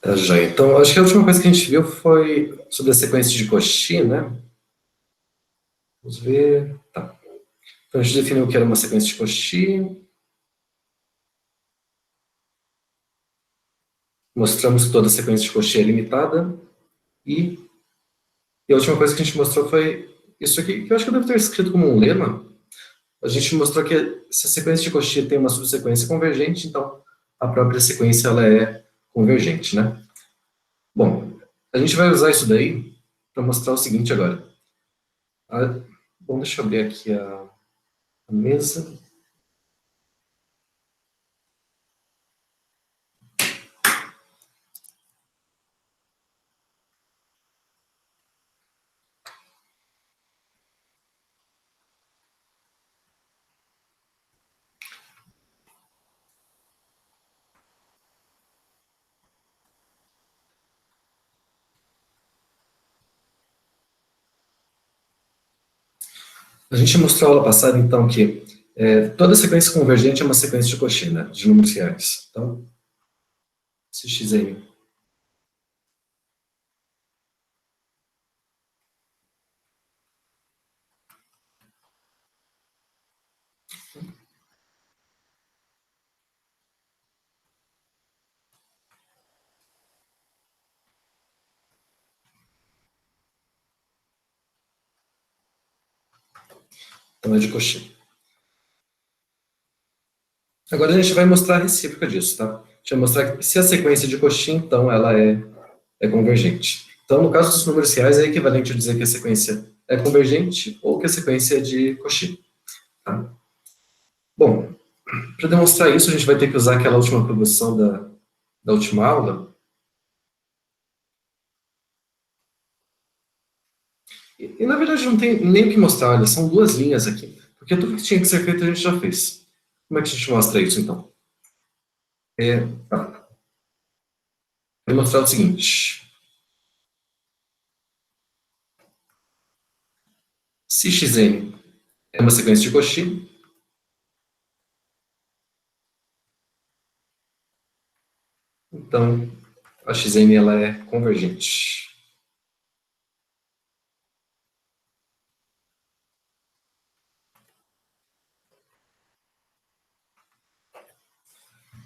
Tá, joia. Então, acho que a última coisa que a gente viu foi sobre a sequência de Cauchy, né? Vamos ver. Tá. Então, a gente definiu que era uma sequência de Cauchy. Mostramos que toda sequência de Cauchy é limitada. E, a última coisa que a gente mostrou foi isso aqui, que eu acho que eu devo ter escrito como um lema. A gente mostrou que se a sequência de Cauchy tem uma subsequência convergente, então a própria sequência ela é convergente, né? Bom, a gente vai usar isso daí para mostrar o seguinte agora. Bom, deixa eu abrir aqui a mesa. A gente mostrou aula passada, então, que toda sequência convergente é uma sequência de Cauchy, né, de números reais. Então, esse x aí. Então, é de Cauchy. Agora a gente vai mostrar a recíproca disso, tá? A gente vai mostrar que se a sequência é de Cauchy, então ela é convergente. Então, no caso dos números reais, é equivalente a dizer que a sequência é convergente ou que a sequência é de Cauchy. Tá? Bom, para demonstrar isso, a gente vai ter que usar aquela última proposição da última aula. Na verdade, não tem nem o que mostrar, olha, são duas linhas aqui. Porque tudo que tinha que ser feito a gente já fez. Como é que a gente mostra isso, então? Vou mostrar o seguinte. Se xn é uma sequência de Cauchy, então a xn ela é convergente.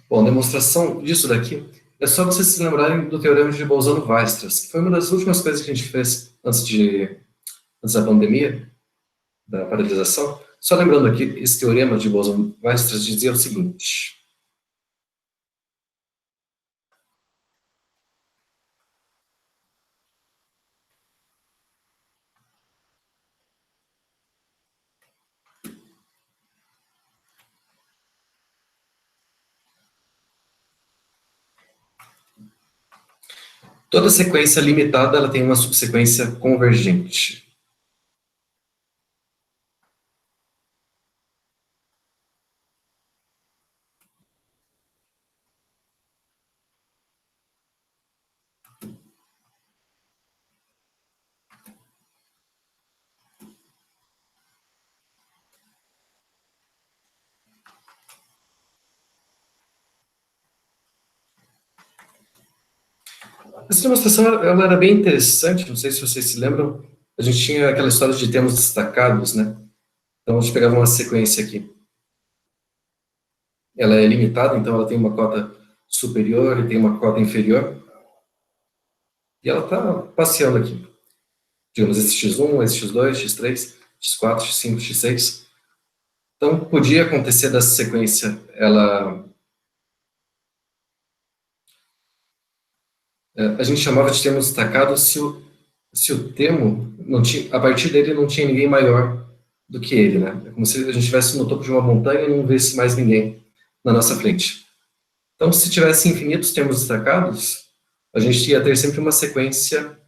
Bom, a demonstração disso daqui é só vocês se lembrarem do teorema de Bolzano-Weierstrass, que foi uma das últimas coisas que a gente fez antes da pandemia, da paralisação. Só lembrando aqui, esse teorema de Bolzano-Weierstrass dizia o seguinte. Toda sequência limitada ela tem uma subsequência convergente. Essa demonstração ela era bem interessante, não sei se vocês se lembram, a gente tinha aquela história de termos destacados, né? Então a gente pegava uma sequência aqui. Ela é limitada, então ela tem uma cota superior e tem uma cota inferior. E ela está passeando aqui. Digamos, esse x1, esse x2, x3, x4, x5, x6. Então, podia acontecer dessa sequência, a gente chamava de termo destacado se o termo, não tinha, a partir dele não tinha ninguém maior do que ele, né? É como se a gente estivesse no topo de uma montanha e não visse mais ninguém na nossa frente. Então, se tivesse infinitos termos destacados, a gente ia ter sempre uma sequência,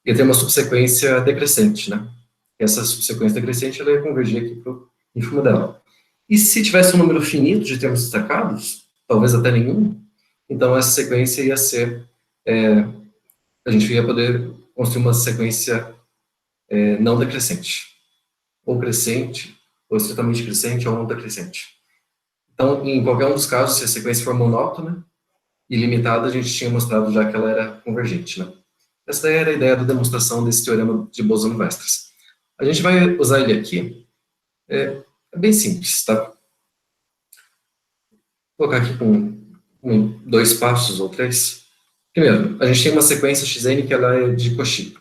ia ter uma subsequência decrescente, né? E essa subsequência decrescente, ela ia convergir aqui para o ínfimo dela. E se tivesse um número finito de termos destacados, talvez até nenhum, então essa sequência ia ser, a gente ia poder construir uma sequência não decrescente, ou crescente, ou estritamente crescente, ou não decrescente. Então, em qualquer um dos casos, se a sequência for monótona, ilimitada, a gente tinha mostrado já que ela era convergente, né? Essa daí era a ideia da demonstração desse teorema de Bose-Weierstrass. A gente vai usar ele aqui, é bem simples, tá? Vou colocar aqui com dois passos ou três. Primeiro, a gente tem uma sequência xn que ela é de Cauchy.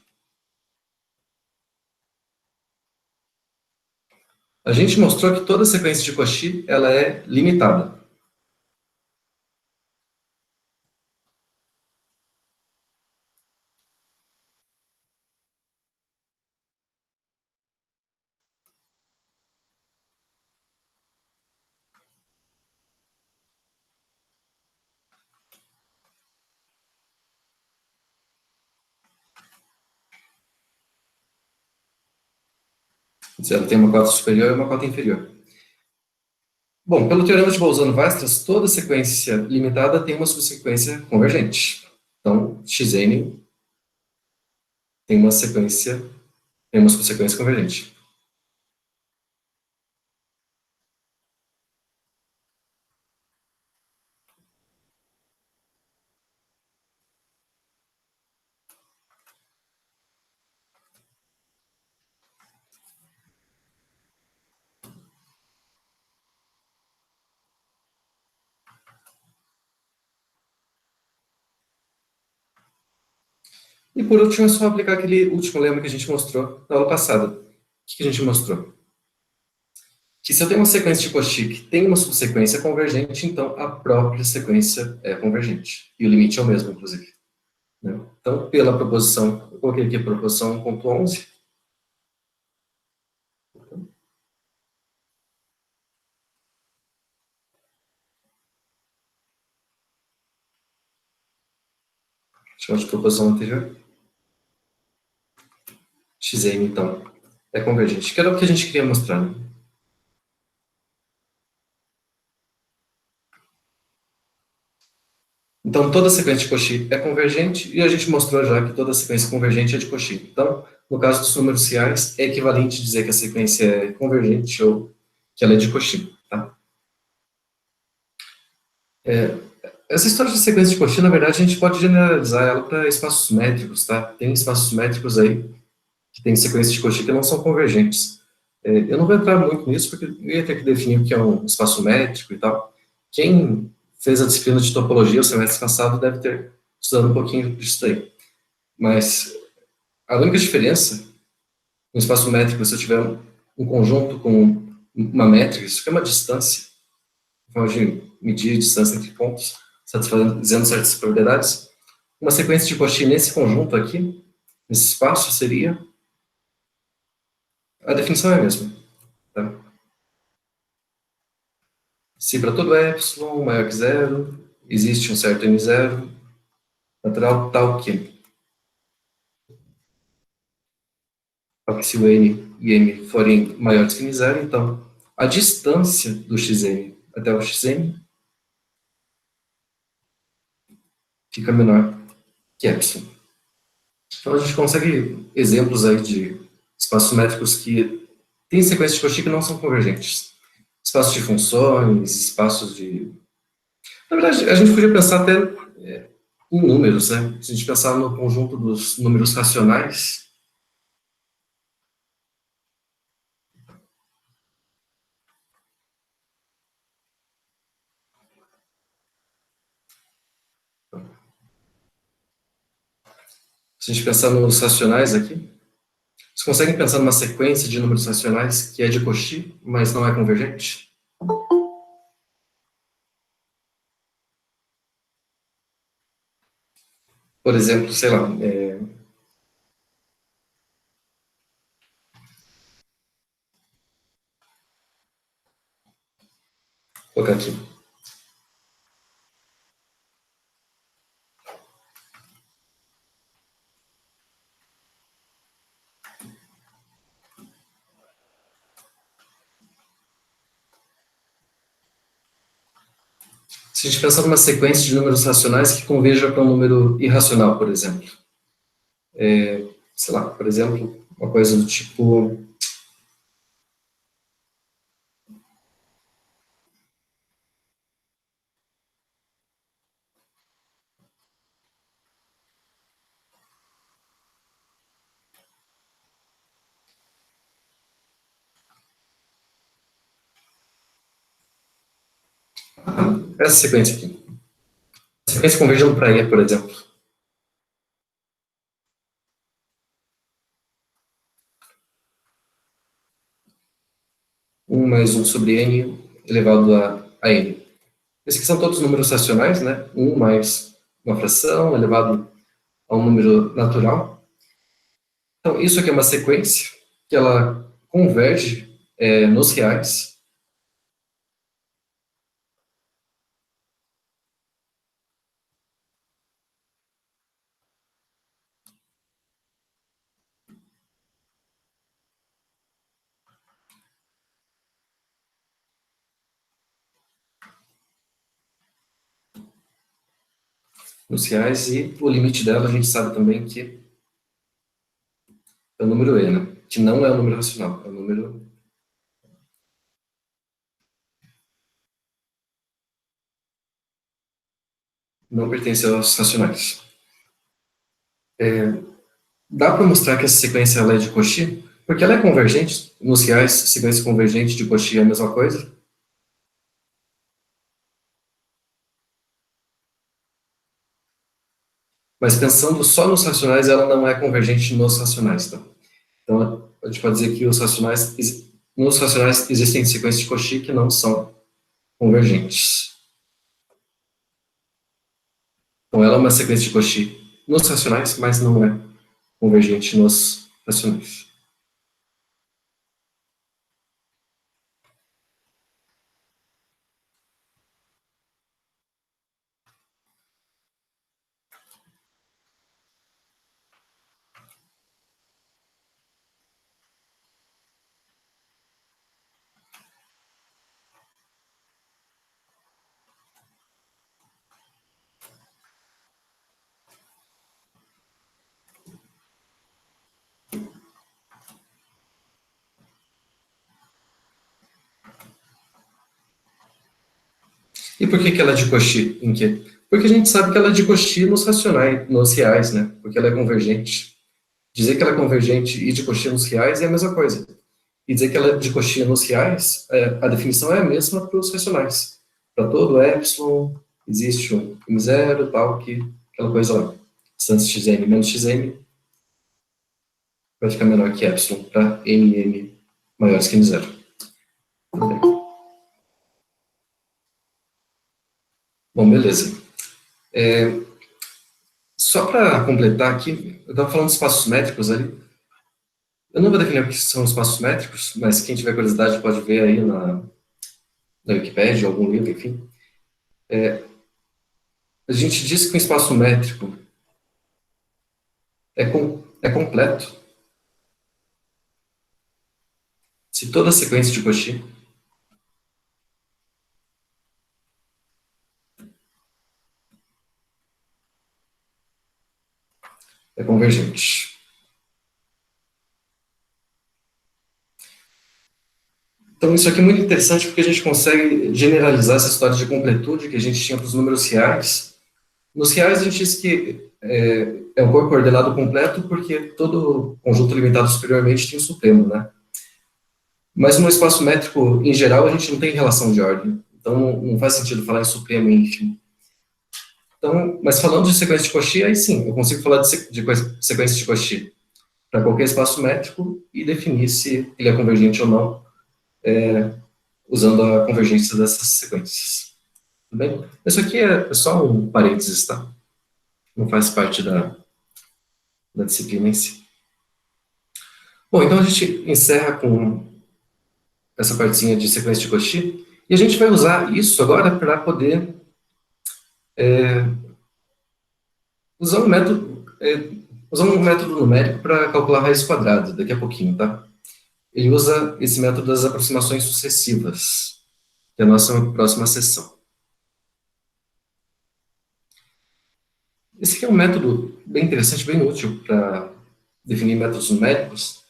A gente mostrou que toda sequência de Cauchy ela é limitada. Ela tem uma cota superior e uma cota inferior. Bom, pelo teorema de Bolzano-Weierstrass, toda sequência limitada tem uma subsequência convergente. Então, Xn tem uma subsequência convergente. E por último, é só aplicar aquele último lema que a gente mostrou na aula passada. O que a gente mostrou? Que se eu tenho uma sequência de Cauchy que tem uma subsequência convergente, então a própria sequência é convergente. E o limite é o mesmo, inclusive. Né? Então, pela proposição, eu coloquei aqui a proposição 1.11. Chama de proposição anterior. Xn, então, é convergente. Que era o que a gente queria mostrar, né? Então, toda sequência de Cauchy é convergente, e a gente mostrou já que toda sequência convergente é de Cauchy. Então, no caso dos números reais, é equivalente dizer que a sequência é convergente ou que ela é de Cauchy. Tá? Essa história de sequência de Cauchy, na verdade, a gente pode generalizar ela para espaços métricos. Tá? Tem espaços métricos aí que tem sequências de Cauchy que não são convergentes. Eu não vou entrar muito nisso, porque eu ia ter que definir o que é um espaço métrico e tal. Quem fez a disciplina de topologia o semestre passado deve ter estudado um pouquinho disso aí. Mas a única diferença no espaço métrico, se eu tiver um conjunto com uma métrica, isso aqui é uma distância, forma de medir a distância entre pontos, satisfazendo certas propriedades. Uma sequência de Cauchy nesse conjunto aqui, nesse espaço, seria... A definição é a mesma. Tá? Se para todo epsilon maior que zero, existe um certo n0, natural tal que se o n e m forem maiores que n0, então a distância do xn até o xn fica menor que epsilon. Então a gente consegue exemplos aí de espaços métricos que têm sequências de Cauchy que não são convergentes. Espaços de funções, espaços de... Na verdade, a gente podia pensar até em números, né? Se a gente pensar no conjunto dos números racionais, se a gente pensar nos racionais aqui, vocês conseguem pensar numa sequência de números racionais que é de Cauchy, mas não é convergente? Por exemplo, sei lá, vou colocar aqui. Se a gente pensar numa sequência de números racionais que converja para um número irracional, por exemplo. Sei lá, por exemplo, uma coisa do tipo... Essa sequência aqui. A sequência convergindo para E, por exemplo. Um mais um sobre n elevado a n. Esses aqui são todos números racionais, né? Um mais uma fração elevado a um número natural. Então, isso aqui é uma sequência que ela converge nos reais. Nos reais, e o limite dela a gente sabe também que é o número e, né? Que não é o número racional, é o número não pertence aos racionais. Dá para mostrar que essa sequência ela é de Cauchy? Porque ela é convergente. Nos reais, sequência convergente de Cauchy é a mesma coisa. Mas pensando só nos racionais, ela não é convergente nos racionais. Tá? Então, a gente pode dizer que nos racionais existem sequências de Cauchy que não são convergentes. Então, ela é uma sequência de Cauchy nos racionais, mas não é convergente nos racionais. E por que, que ela é de Cauchy? Em quê? Porque a gente sabe que ela é de Cauchy nos racionais, nos reais, né? Porque ela é convergente. Dizer que ela é convergente e de Cauchy nos reais é a mesma coisa. E dizer que ela é de Cauchy nos reais, a definição é a mesma para os racionais. Para todo epsilon, existe um m0, tal, que aquela coisa lá. Distância xn menos xn vai ficar menor que epsilon para n maiores que m0. Bom, beleza. Só para completar aqui, eu estava falando de espaços métricos ali. Eu não vou definir o que são espaços métricos, mas quem tiver curiosidade pode ver aí na Wikipédia, algum livro, enfim. A gente diz que um espaço métrico é completo se toda a sequência de Cauchy é convergente. Então, isso aqui é muito interessante porque a gente consegue generalizar essa história de completude que a gente tinha para os números reais. Nos reais, a gente diz que é um corpo ordenado completo porque todo conjunto limitado superiormente tem o supremo, né? Mas no espaço métrico, em geral, a gente não tem relação de ordem. Então, não faz sentido falar em supremo e ínfimo. Então, mas falando de sequência de Cauchy, aí sim, eu consigo falar de sequência de Cauchy para qualquer espaço métrico e definir se ele é convergente ou não, usando a convergência dessas sequências. Tudo bem? Isso aqui é só um parênteses, tá? Não faz parte da disciplina em si. Bom, então a gente encerra com essa partezinha de sequência de Cauchy e a gente vai usar isso agora para poder usar usar um método numérico para calcular raiz quadrada, daqui a pouquinho, tá? Ele usa esse método das aproximações sucessivas, que é a nossa próxima sessão. Esse aqui é um método bem interessante, bem útil para definir métodos numéricos.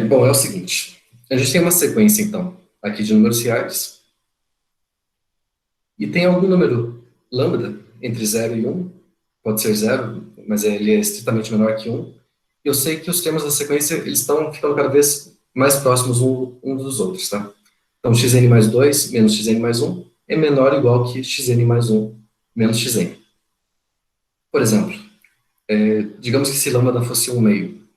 Bom, é o seguinte, a gente tem uma sequência, então, aqui de números reais, e tem algum número lambda entre 0 e 1, pode ser 0, mas ele é estritamente menor que 1. Eu sei que os termos da sequência eles estão ficando cada vez mais próximos um dos outros, tá? Então, xn mais 2 menos xn mais 1 é menor ou igual que xn mais 1 menos xn. Por exemplo, digamos que se lambda fosse 1 meio.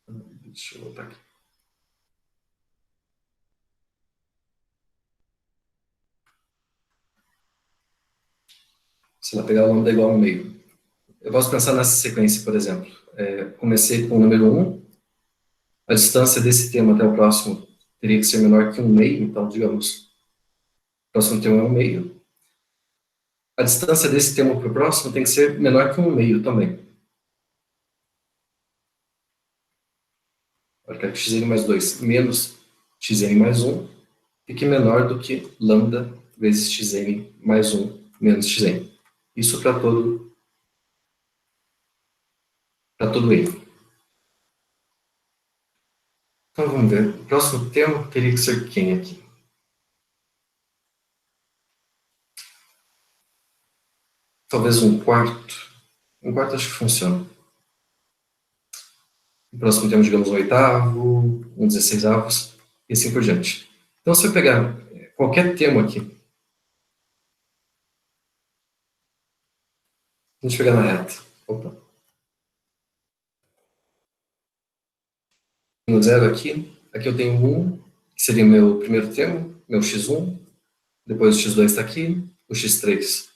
Deixa eu voltar aqui. Se ela pegar o lambda igual a 1 meio. Eu posso pensar nessa sequência, por exemplo. Comecei com o número 1, a distância desse termo até o próximo teria que ser menor que 1 meio, então, digamos, o próximo termo é 1 meio. A distância desse termo para o próximo tem que ser menor que 1 meio também. Eu quero que xn mais 2 menos xn mais 1 fique menor do que lambda vezes xn mais 1 menos xn. Isso para todo n. Então vamos ver. O próximo termo teria que ser quem aqui? Talvez um quarto. Um quarto acho que funciona. O próximo termo, digamos, um oitavo, um 16avos, e assim por diante. Então, se eu pegar qualquer termo aqui, a gente pegar na reta. Opa. No zero aqui eu tenho 1, que seria meu primeiro termo, meu x1, depois o x2 está aqui, o x3 está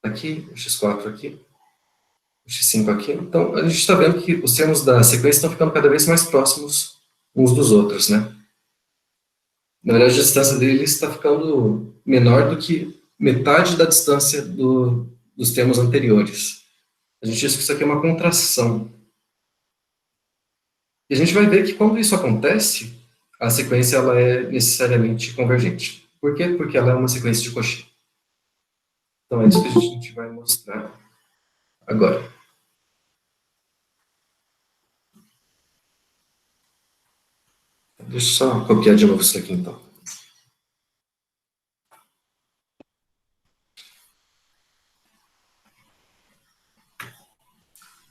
aqui, o x4 aqui, o x5 aqui. Então, a gente está vendo que os termos da sequência estão ficando cada vez mais próximos uns dos outros, né? Na verdade, a distância deles está ficando menor do que metade da distância dos termos anteriores. A gente diz que isso aqui é uma contração. E a gente vai ver que quando isso acontece, a sequência ela é necessariamente convergente. Por quê? Porque ela é uma sequência de Cauchy. Então é isso que a gente vai mostrar agora. Deixa eu só copiar de novo isso aqui então.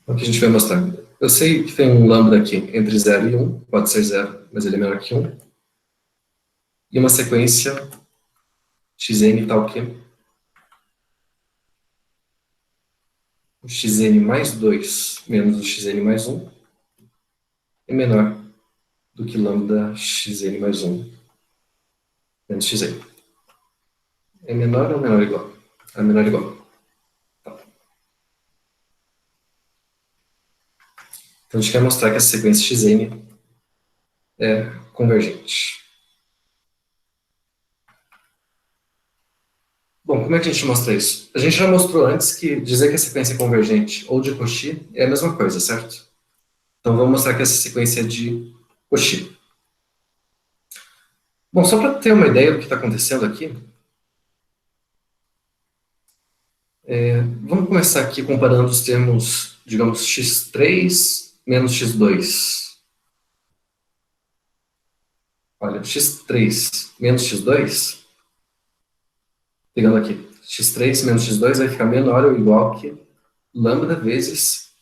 Então, o que a gente vai mostrar? Eu sei que tem um lambda aqui entre 0 e 1, pode ser 0, mas ele é menor que 1. E uma sequência xn tal que o xn mais 2 menos o xn mais 1 é menor do que lambda xn mais 1 menos xn. É menor ou menor ou igual? É menor ou igual. Tá. Então a gente quer mostrar que essa sequência xn é convergente. Bom, como é que a gente mostra isso? A gente já mostrou antes que dizer que a sequência é convergente ou de Cauchy é a mesma coisa, certo? Então vamos mostrar que essa sequência é de Cauchy. Bom, só para ter uma ideia do que está acontecendo aqui, vamos começar aqui comparando os termos, digamos, x3 menos x2. Olha, x3 menos x2, pegando aqui, x3 menos x2 vai ficar menor ou igual que lambda vezes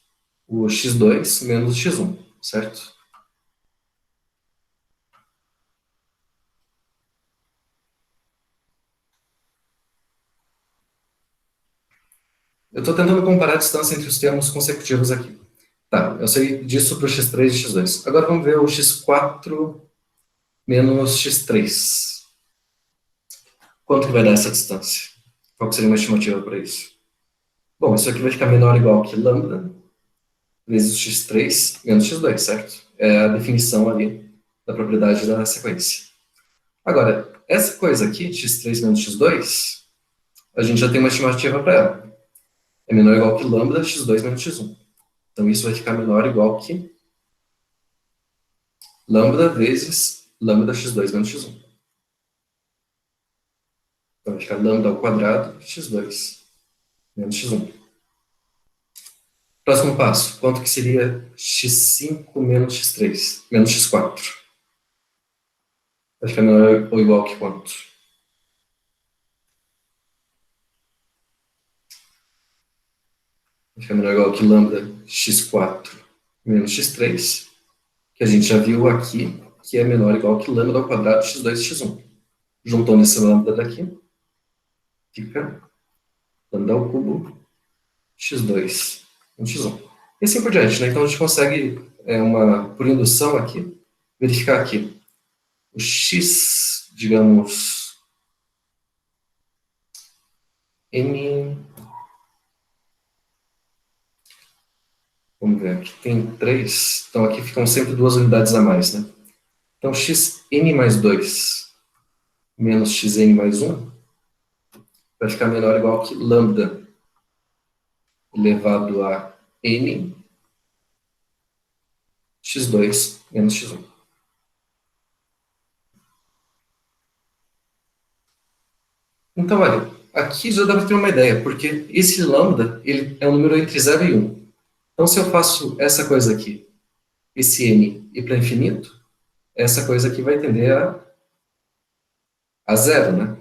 o x2 menos o x1, certo? Eu estou tentando comparar a distância entre os termos consecutivos aqui. Tá, eu sei disso para o x3 e x2. Agora vamos ver o x4 menos x3. Quanto que vai dar essa distância? Qual que seria uma estimativa para isso? Bom, isso aqui vai ficar menor ou igual que lambda vezes o x3 menos x2, certo? É a definição ali da propriedade da sequência. Agora, essa coisa aqui, x3 menos x2, a gente já tem uma estimativa para ela. É menor ou igual que lambda x2 menos x1. Então, isso vai ficar menor ou igual que lambda vezes lambda x2 menos x1. Então, vai ficar lambda ao quadrado x2 menos x1. Próximo passo. Quanto que seria x5 menos x3? Menos x4. Vai ficar menor ou igual que quanto? Vai ficar menor ou igual que lambda x4 menos x3, que a gente já viu aqui, que é menor ou igual que lambda ao quadrado de x2 e x1. Juntando esse lambda daqui, fica lambda ao cubo x2 com x1. E assim por diante, né? Então a gente consegue, por indução aqui, verificar aqui o x, digamos, n, vamos ver, aqui tem 3, então aqui ficam sempre duas unidades a mais, né? Então xn mais 2 menos xn mais 1 vai ficar menor ou igual que lambda elevado a n x2 menos x1. Então, olha, aqui já dá para ter uma ideia, porque esse lambda ele é um número entre 0 e 1. Então, se eu faço essa coisa aqui, esse n ir para infinito, essa coisa aqui vai tender a zero, né?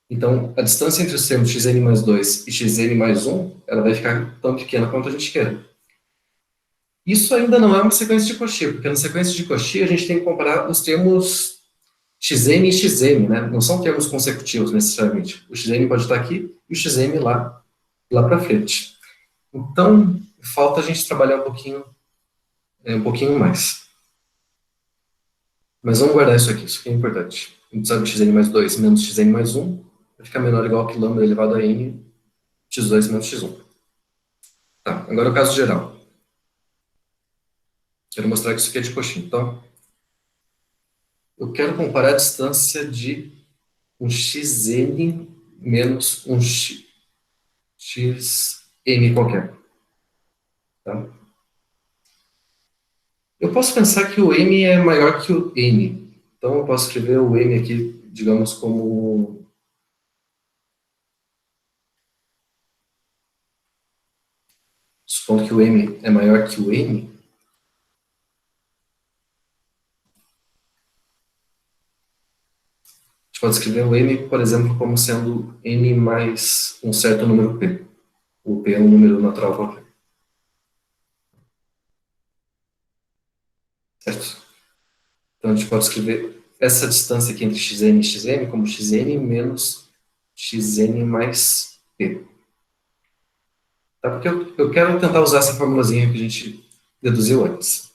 Então, a distância entre os termos xn mais 2 e xn mais 1, ela vai ficar tão pequena quanto a gente queira. Isso ainda não é uma sequência de Cauchy, porque na sequência de Cauchy a gente tem que comparar os termos xn e xm, né? Não são termos consecutivos necessariamente. O xn pode estar aqui e o xm lá para frente. Então, falta a gente trabalhar um pouquinho mais. Mas vamos guardar isso aqui é importante. A gente sabe que xn mais 2 menos xn mais 1 vai ficar menor ou igual que lambda elevado a n, x2 menos x1. Tá, agora o caso geral. Quero mostrar que isso aqui é de Cauchy. Então, eu quero comparar a distância de um xn menos um xm qualquer. Tá? Eu posso pensar que o m é maior que o n. Então, eu posso escrever o m aqui, digamos, como... Supondo que o m é maior que o n, a gente pode escrever o m, por exemplo, como sendo n mais um certo número p. O p é um número natural qualquer. Certo? Então, a gente pode escrever essa distância aqui entre xn e xm como xn menos xn mais p. Tá? Porque eu quero tentar usar essa formulazinha que a gente deduziu antes.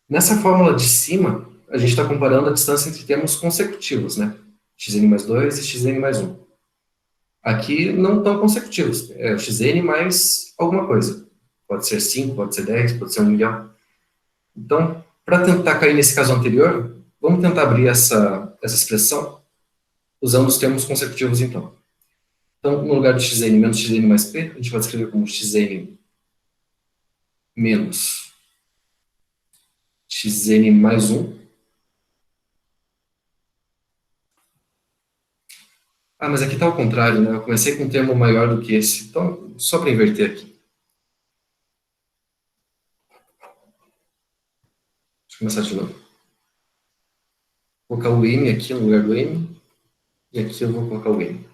Nessa fórmula de cima, a gente está comparando a distância entre termos consecutivos, né? Xn mais 2 e xn mais 1. Aqui não estão consecutivos, é o xn mais alguma coisa. Pode ser 5, pode ser 10, pode ser 1 milhão. Então, para tentar cair nesse caso anterior, vamos tentar abrir essa expressão usando os termos consecutivos, então. Então, no lugar de xn menos xn mais p, a gente vai escrever como xn menos xn mais 1. Ah, mas aqui está ao contrário, né? Eu comecei com um termo maior do que esse. Então, só para inverter aqui. Deixa eu começar de novo. Vou colocar o m aqui no lugar do m. E aqui eu vou colocar o m.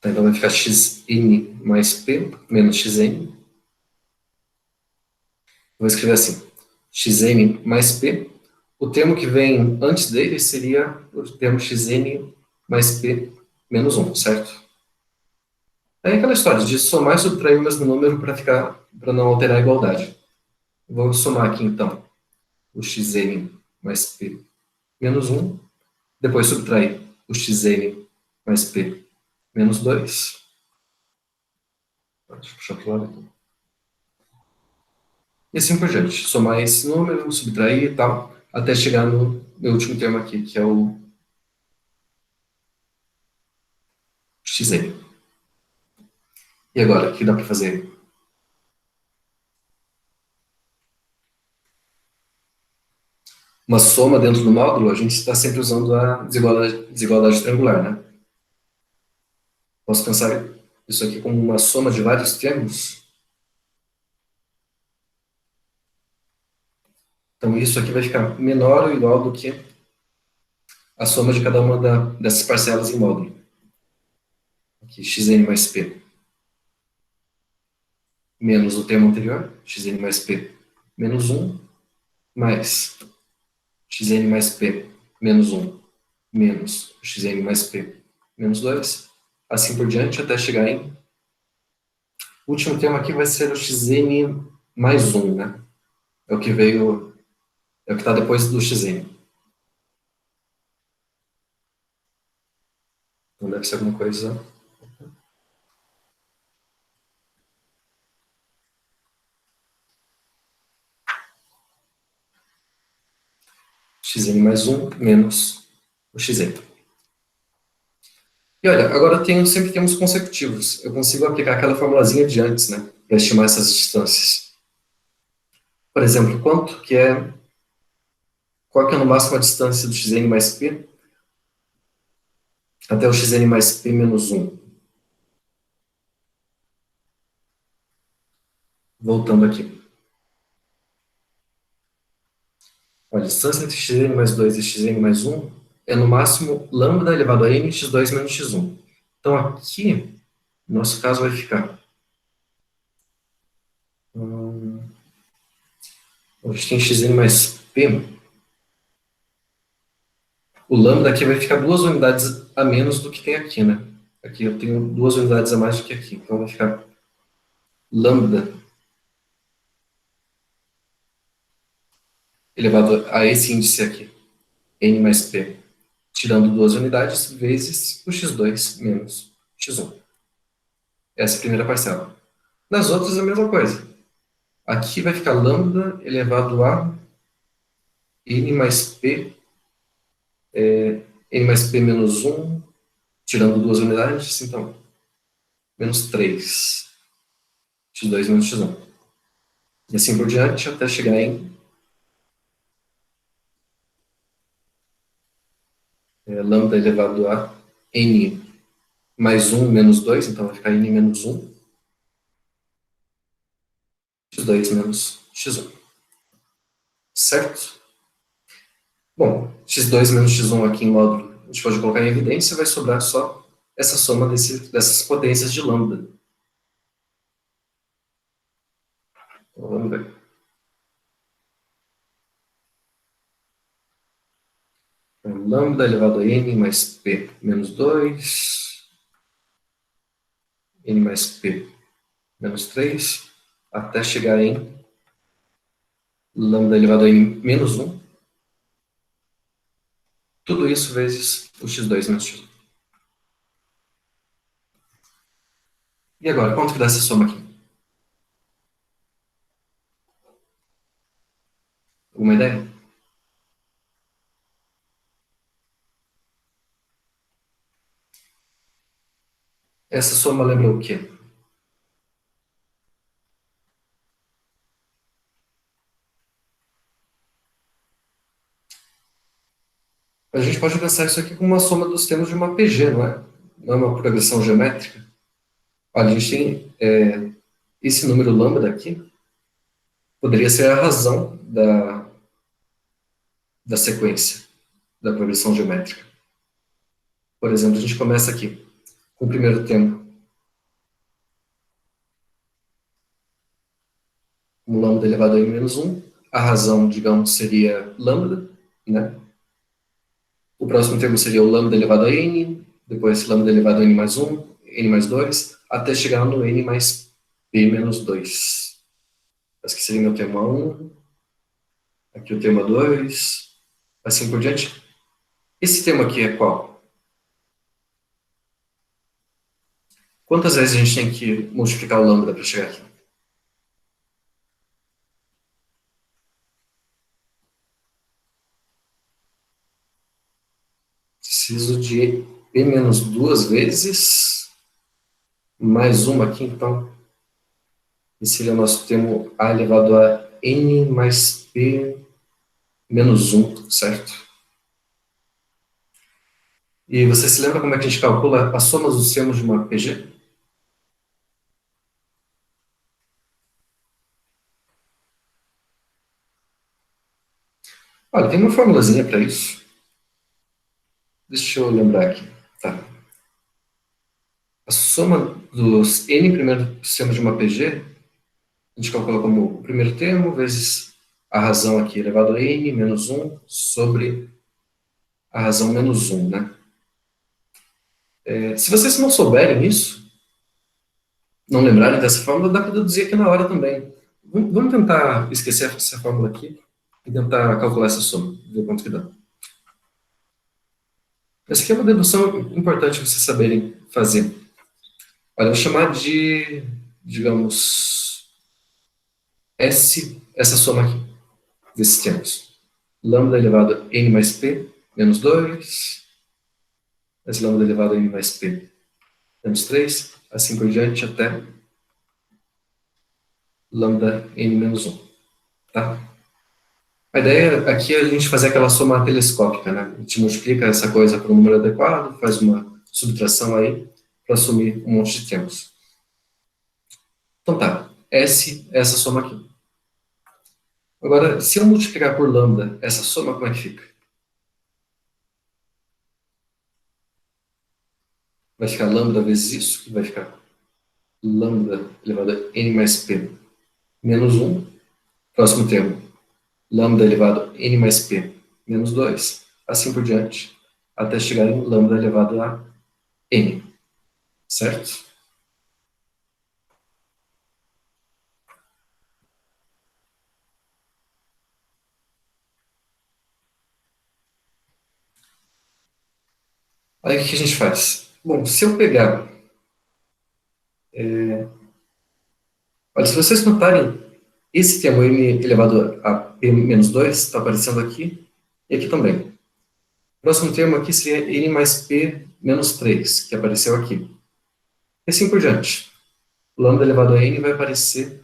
Tá, então vai ficar xn mais p menos xn. Vou escrever assim. Xn mais p. O termo que vem antes dele seria o termo xn mais p menos 1, certo? É aquela história de somar e subtrair o mesmo número para não alterar a igualdade. Vou somar aqui então o xn mais p menos 1, depois subtrair o xn mais p menos 2. Deixa eu puxar para o lado aqui. E assim por diante. Somar esse número, subtrair e tal, até chegar no meu último termo aqui, que é o xn. E agora, o que dá para fazer? Uma soma dentro do módulo, a gente está sempre usando a desigualdade triangular, né? Posso pensar isso aqui como uma soma de vários termos. Então, isso aqui vai ficar menor ou igual do que a soma de cada uma dessas parcelas em módulo. aqui, xn mais p menos o termo anterior, xn mais p menos 1, mais xn mais p menos 1 menos xn mais p menos 2, assim por diante, até chegar em... O último termo aqui vai ser o xn mais 1, né? É o que veio, é o que está depois do xn. Então deve ser alguma coisa... xn mais 1 menos o xn. E olha, agora eu tenho sempre termos consecutivos. Eu consigo aplicar aquela formulazinha de antes, né? Para estimar essas distâncias. Por exemplo, qual que é no máximo a distância do xn mais p até o xn mais p menos 1? Voltando aqui. A distância entre xn mais 2 e xn mais 1 é no máximo lambda elevado a n x2 menos x1. Então aqui, no nosso caso, vai ficar... a gente tem xn mais p. O lambda aqui vai ficar 2 unidades a menos do que tem aqui, né? Aqui eu tenho 2 unidades a mais do que aqui. Então vai ficar lambda elevado a esse índice aqui, n mais p, tirando 2 unidades, vezes o x2 menos x1. Essa é a primeira parcela. Nas outras, a mesma coisa. Aqui vai ficar lambda elevado a n mais p, n mais p menos 1, tirando 2 unidades, então, menos 3, x2 menos x1. E assim por diante, até chegar em lambda elevado a n mais 1 menos 2, então vai ficar n menos 1, x2 menos x1. Certo? Bom, x2 menos x1 aqui em módulo, a gente pode colocar em evidência, vai sobrar só essa soma dessas potências de lambda. Então, vamos ver. Então, lambda elevado a n mais p menos 2, n mais p menos 3, até chegar em lambda elevado a n menos 1. Tudo isso vezes o x2 menos x1. E agora, quanto que dá essa soma aqui? Alguma ideia? Essa soma lembra o quê? A gente pode pensar isso aqui como uma soma dos termos de uma PG, não é? Não é uma progressão geométrica? Olha, a gente tem esse número lambda aqui, poderia ser a razão da sequência, da progressão geométrica. Por exemplo, a gente começa aqui com o primeiro termo, um lambda elevado a n menos 1. A razão, digamos, seria lambda, né? O próximo termo seria o lambda elevado a n, depois lambda elevado a n mais 1, n mais 2, até chegar no n mais p menos 2. Esse aqui seria meu termo A1, aqui o termo A2, assim por diante. Esse termo aqui é qual? Quantas vezes a gente tem que multiplicar o lambda para chegar aqui? Preciso de p menos 2 vezes, mais uma aqui, então. Esse seria o nosso termo A elevado a n mais p menos 1, certo? E você se lembra como é que a gente calcula a soma dos termos de uma PG? Olha, tem uma formulazinha para isso. Deixa eu lembrar aqui. Tá. soma dos n primeiros termos de uma PG, a gente calcula como o primeiro termo vezes a razão aqui elevado a n menos 1 sobre a razão menos 1, né? Se vocês não souberem isso, não lembrarem dessa fórmula, dá para deduzir aqui na hora também. Vamos tentar esquecer essa fórmula aqui e tentar calcular essa soma, ver quanto que dá. Essa aqui é uma dedução importante vocês saberem fazer. Olha, eu vou chamar de, digamos, S, essa soma aqui, desses termos. Lambda elevado a n mais p menos 2, mais lambda elevado a n mais p menos 3, assim por diante até lambda n menos 1. Tá? A ideia aqui é a gente fazer aquela soma telescópica, né? A gente multiplica essa coisa por um número adequado, faz uma subtração aí, para assumir um monte de termos. Então tá, S é essa soma aqui. Agora, se eu multiplicar por lambda essa soma, como é que fica? Vai ficar lambda vezes isso, que vai ficar lambda elevado a n mais p menos 1, próximo termo, lambda elevado a n mais p menos 2, assim por diante, até chegar em lambda elevado a n, certo? Aí o que a gente faz? Bom, se eu pegar... Olha, se vocês notarem, esse termo n elevado a p menos 2 está aparecendo aqui e aqui também. O próximo termo aqui seria n mais p menos 3, que apareceu aqui. E assim por diante. Lambda elevado a n vai aparecer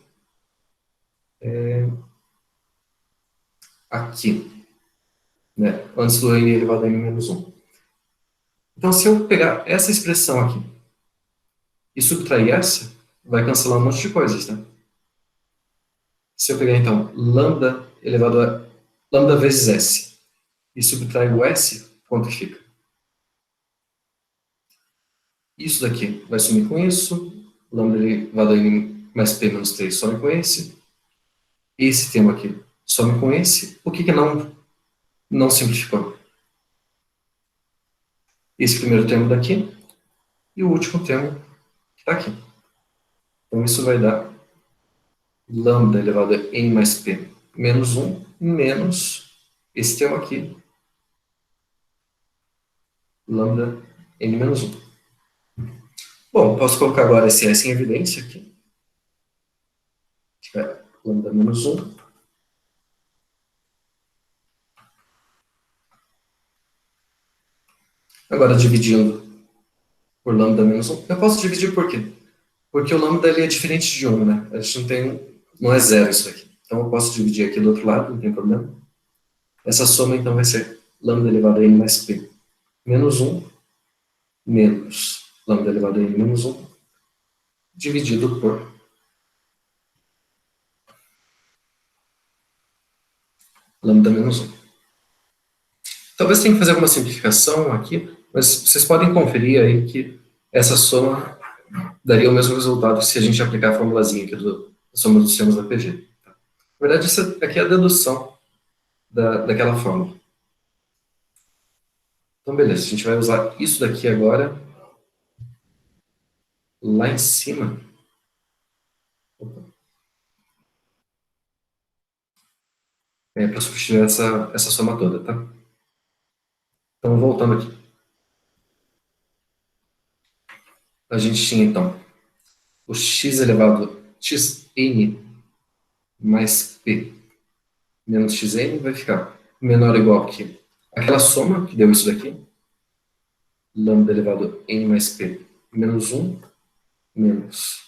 aqui, né? Antes do n elevado a n menos 1. Então, se eu pegar essa expressão aqui e subtrair essa, vai cancelar um monte de coisas, né? Se eu pegar, então, lambda elevado a lambda vezes s e subtrair o s, quanto que fica? Isso daqui vai sumir com isso, lambda elevado a n mais p menos 3 some com esse termo aqui some com esse, o que que não simplificou? Esse primeiro termo daqui e o último termo que está aqui. Então, isso vai dar lambda elevado a n mais p menos 1 menos esse termo aqui, lambda n menos 1. Bom, posso colocar agora esse S em evidência aqui. Tiver lambda menos 1. Agora, dividindo por lambda menos 1. Eu posso dividir por quê? Porque o lambda ele é diferente de 1, né? A gente não tem... Não é zero isso aqui. Então, eu posso dividir aqui do outro lado, não tem problema. Essa soma, então, vai ser lambda elevado a n mais p menos 1 menos lambda elevado a n menos 1 dividido por lambda menos 1. Talvez tenha que fazer alguma simplificação aqui, mas vocês podem conferir aí que essa soma daria o mesmo resultado se a gente aplicar a formulazinha aqui da soma dos termos da PG. Tá? Na verdade, essa aqui é a dedução daquela fórmula. Então, beleza, a gente vai usar isso daqui agora lá em cima. Para substituir essa soma toda, tá? Então, voltando aqui. A gente tinha, então, o x elevado a xn mais p menos xn vai ficar menor ou igual que aquela soma que deu isso daqui, lambda elevado a n mais p menos 1 menos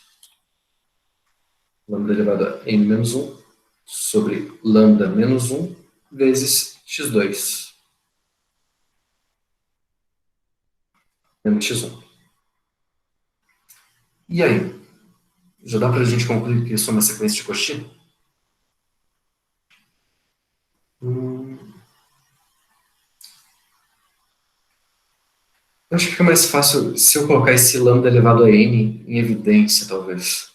lambda elevado a n menos 1 sobre lambda menos 1 vezes x2 menos x1. E aí? Já dá para a gente concluir que isso é uma sequência de Cauchy? Hum, Eu acho que fica mais fácil se eu colocar esse lambda elevado a n em evidência, talvez.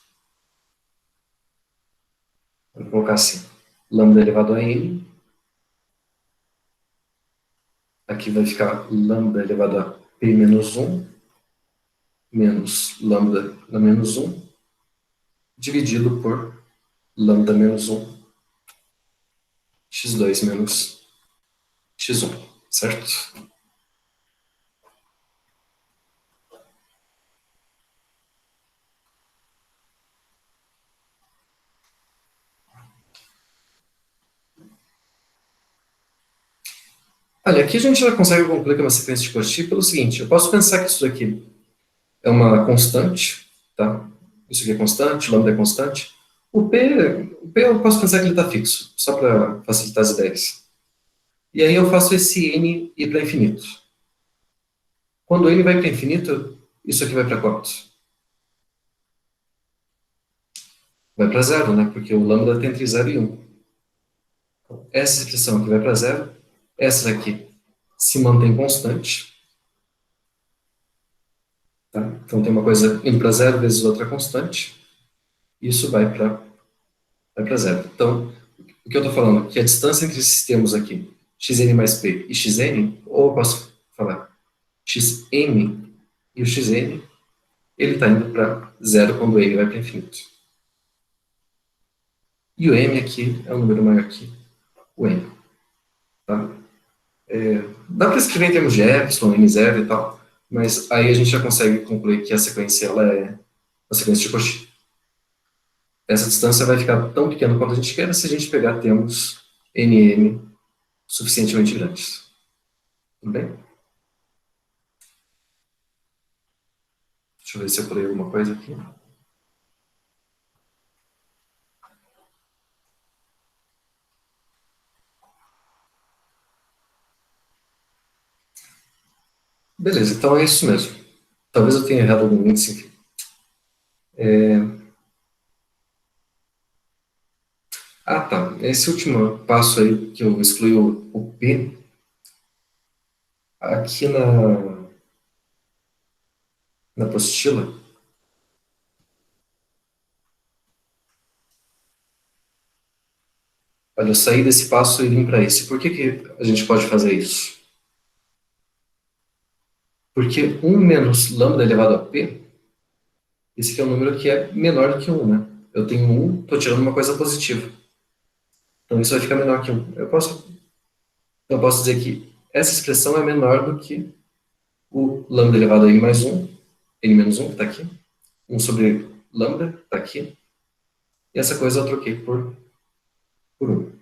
Vou colocar assim, lambda elevado a n, aqui vai ficar lambda elevado a p menos 1, menos lambda na menos 1, dividido por lambda menos 1, x2 menos x1, certo? Olha, aqui a gente já consegue concluir que é uma sequência de Cauchy pelo seguinte, eu posso pensar que isso aqui é uma constante, tá? Isso aqui é constante, lambda é constante. O P eu posso pensar que ele está fixo, só para facilitar as ideias. E aí eu faço esse n ir para infinito. Quando n vai para infinito, isso aqui vai para quanto? Vai para zero, né? Porque o lambda está entre 0 e 1. Essa expressão aqui vai para zero, essa daqui se mantém constante. Tá? Então tem uma coisa indo para zero vezes outra constante. Isso vai para zero. Então, o que eu estou falando? Que a distância entre esses termos aqui, xn mais p e xn, ou eu posso falar xm e o xn, ele está indo para zero quando n vai para infinito. E o m aqui é um número maior que o n. Tá? Dá para escrever em termos de epsilon, n0 e tal, mas aí a gente já consegue concluir que a sequência ela é uma sequência de Cauchy. Essa distância vai ficar tão pequena quanto a gente quer se a gente pegar termos nm suficientemente grandes. Tudo bem? Deixa eu ver se eu pulei alguma coisa aqui. Beleza, então é isso mesmo. Talvez eu tenha errado algum índice, enfim. Ah, tá. Esse último passo aí, que eu excluí o P, aqui na apostila, olha, eu saí desse passo e vim para esse. Por que que a gente pode fazer isso? Porque 1 menos lambda elevado a P, esse aqui é um número que é menor do que 1, né? Eu tenho 1, estou tirando uma coisa positiva. Então isso vai ficar menor que 1. Eu posso dizer que essa expressão é menor do que o lambda elevado a n mais 1, n menos 1, que está aqui, 1 sobre lambda, que está aqui, e essa coisa eu troquei por 1.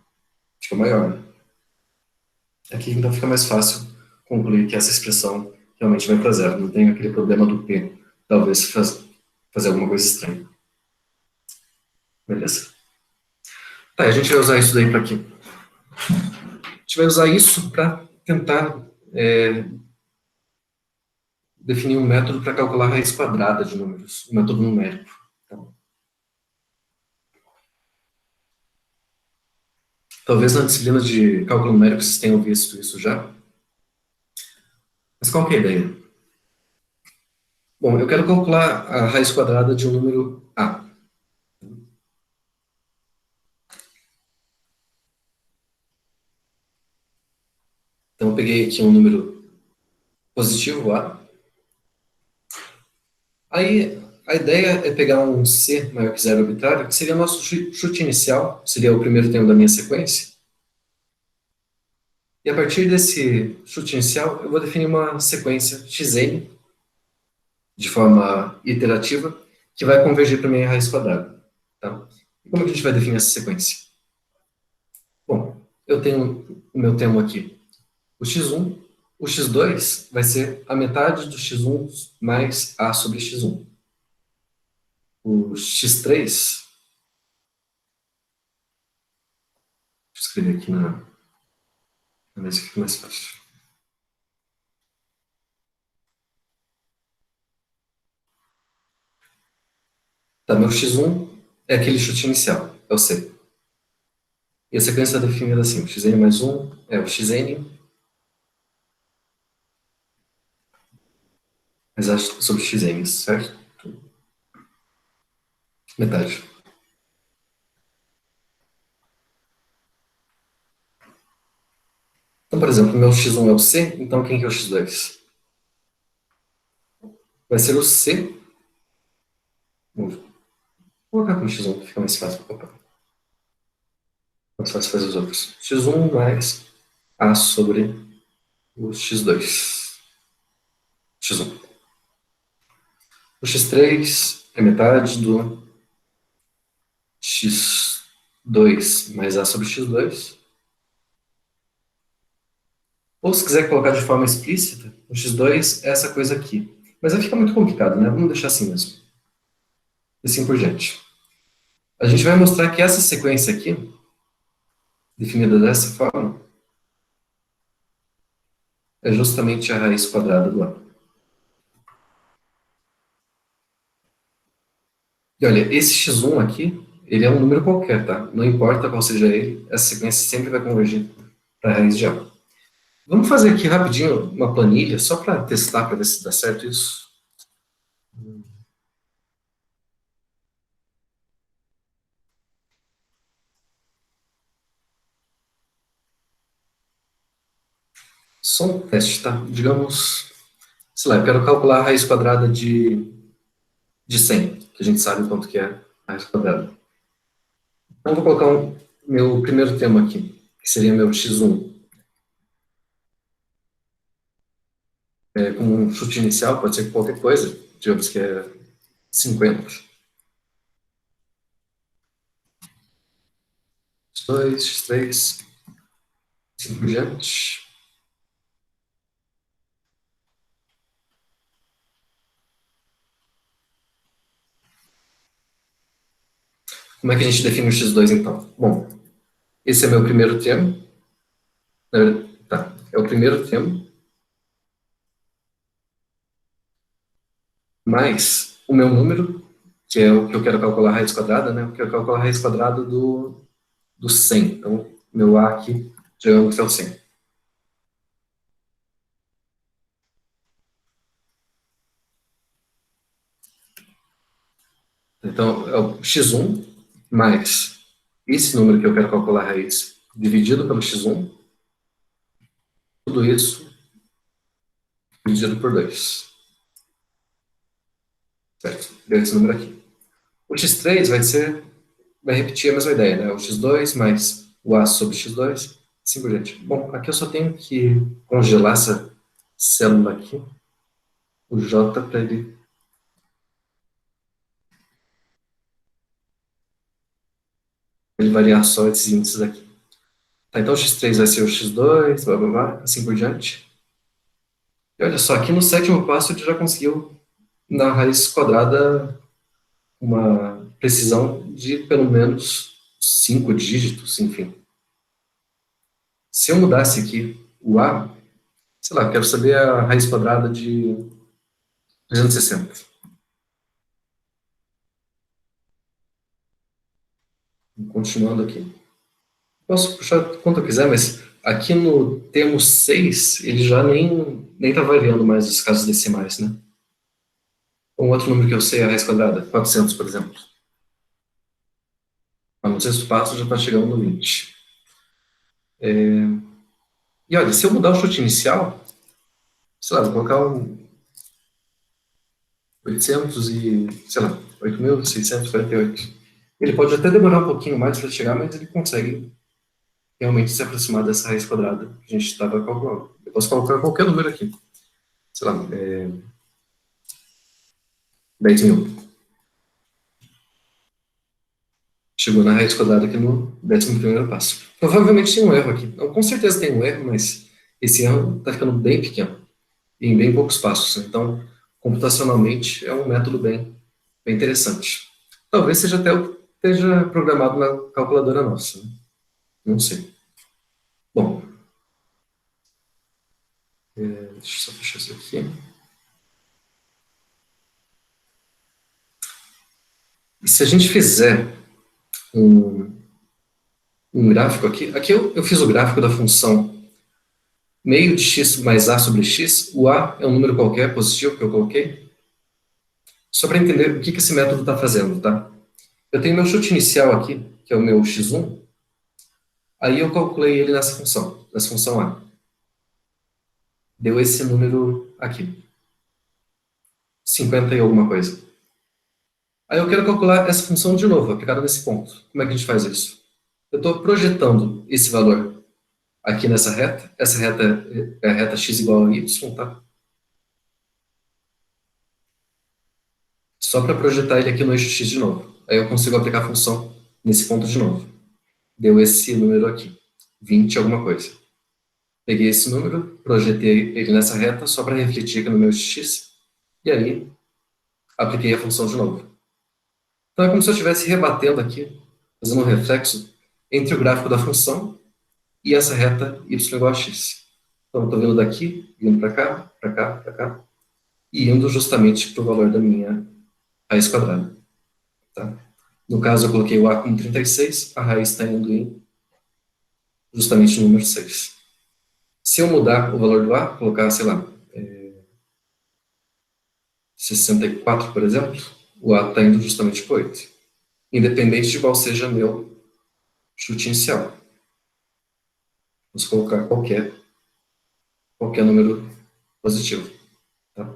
Fica maior, né? Aqui então fica mais fácil concluir que essa expressão realmente vai para zero, não tem aquele problema do p, talvez fazer alguma coisa estranha. Beleza? Tá, a gente vai usar isso daí para quê? A gente vai usar isso para tentar definir um método para calcular a raiz quadrada de números, um método numérico. Então, talvez na disciplina de cálculo numérico vocês tenham visto isso já, mas qual que é a ideia? Bom, eu quero calcular a raiz quadrada de um número A. Então, eu peguei aqui um número positivo, A. Aí, a ideia é pegar um C maior que zero arbitrário, que seria o nosso chute inicial, seria o primeiro termo da minha sequência. E a partir desse chute inicial, eu vou definir uma sequência xn, de forma iterativa, que vai convergir para a minha raiz quadrada. Tá? E como é que a gente vai definir essa sequência? Bom, eu tenho o meu termo aqui, o x1, o x2 vai ser a metade do x1 mais a sobre x1. O x3, vou escrever aqui na mesa que fica mais fácil. Tá, meu x1 é aquele chute inicial, é o C. E a sequência é definida assim, o xn mais 1 é o xn, Mas acho sobre xn, certo? Metade. Então, por exemplo, meu x1 é o c, então quem que é o x2? Vai ser o c. Vou colocar como x1, que fica mais fácil para colocar. Mais fácil fazer os outros. x1 mais a sobre o x2. x1. O x3 é metade do x2 mais a sobre x2. Ou se quiser colocar de forma explícita, o x2 é essa coisa aqui. Mas vai ficar muito complicado, né? Vamos deixar assim mesmo. E assim por diante. A gente vai mostrar que essa sequência aqui, definida dessa forma, é justamente a raiz quadrada do A. E olha, esse x1 aqui, ele é um número qualquer, tá? Não importa qual seja ele, essa sequência sempre vai convergir para a raiz de A. Vamos fazer aqui rapidinho uma planilha, só para testar, para ver se dá certo isso. Só um teste, tá? Digamos, sei lá, eu quero calcular a raiz quadrada de 100, que a gente sabe quanto que é a raiz quadrada. Então, eu vou colocar meu primeiro termo aqui, que seria meu x1, com um chute inicial, pode ser qualquer coisa, digamos que é 50. X2, x3, assim por diante. Como é que a gente define o x2, então? Bom, esse é meu primeiro termo. Tá, é o primeiro termo, mais o meu número, que é o que eu quero calcular a raiz quadrada, né? Eu quero calcular a raiz quadrada do 100. Então, meu A aqui, digamos que é o 100. Então, é o x1 mais esse número que eu quero calcular a raiz dividido pelo x1, tudo isso dividido por 2. Certo? Deu esse número aqui. O x3 vai repetir a mesma ideia, né? O x2 mais o a sobre x2, assim por diante. Bom, aqui eu só tenho que congelar essa célula aqui, o j, para ele variar só esses índices aqui. Tá, então o x3 vai ser o x2, blá blá blá, assim por diante. E olha só, aqui no sétimo passo ele já conseguiu, na raiz quadrada, uma precisão de pelo menos 5 dígitos, enfim. Se eu mudasse aqui o a, sei lá, quero saber a raiz quadrada de 260. Continuando aqui. Posso puxar quanto eu quiser, mas aqui no termo 6 ele já nem está variando mais os casos decimais, né? Um outro número que eu sei é a raiz quadrada, 400, por exemplo. No sexto passo já está chegando no 20. E olha, se eu mudar o chute inicial, sei lá, vou colocar um 800 e, sei lá, 8.648. Ele pode até demorar um pouquinho mais para chegar, mas ele consegue realmente se aproximar dessa raiz quadrada que a gente estava calculando. Eu posso colocar qualquer número aqui. Sei lá, 10.000. Chegou na raiz quadrada aqui no 11º passo. Provavelmente tem um erro aqui. Não, com certeza tem um erro, mas esse erro está ficando bem pequeno, e em bem poucos passos. Então, computacionalmente, é um método bem interessante. Talvez seja até o que esteja programado na calculadora nossa, né? Não sei. Bom, deixa eu só fechar isso aqui. E se a gente fizer um gráfico aqui, aqui eu fiz o gráfico da função meio de x mais a sobre x, o a é um número qualquer positivo que eu coloquei, só para entender o que esse método está fazendo, tá? Eu tenho meu chute inicial aqui, que é o meu x1, aí eu calculei ele nessa função a. Deu esse número aqui, 50 e alguma coisa. Aí eu quero calcular essa função de novo, aplicada nesse ponto. Como é que a gente faz isso? Eu estou projetando esse valor aqui nessa reta. Essa reta é a reta x igual a y, tá? Só para projetar ele aqui no eixo x de novo. Aí eu consigo aplicar a função nesse ponto de novo. Deu esse número aqui, 20 alguma coisa. Peguei esse número, projetei ele nessa reta só para refletir aqui no meu x, e aí apliquei a função de novo. Então é como se eu estivesse rebatendo aqui, fazendo um reflexo entre o gráfico da função e essa reta y igual a x. Então eu estou vindo daqui, vindo para cá, para cá, para cá, e indo justamente para o valor da minha raiz quadrada. Tá? No caso, eu coloquei o a como 36, a raiz está indo em justamente no número 6. Se eu mudar o valor do a, colocar, sei lá, 64, por exemplo, o a está indo justamente para 8. Independente de qual seja meu chute inicial. Vamos colocar qualquer número positivo. Tá?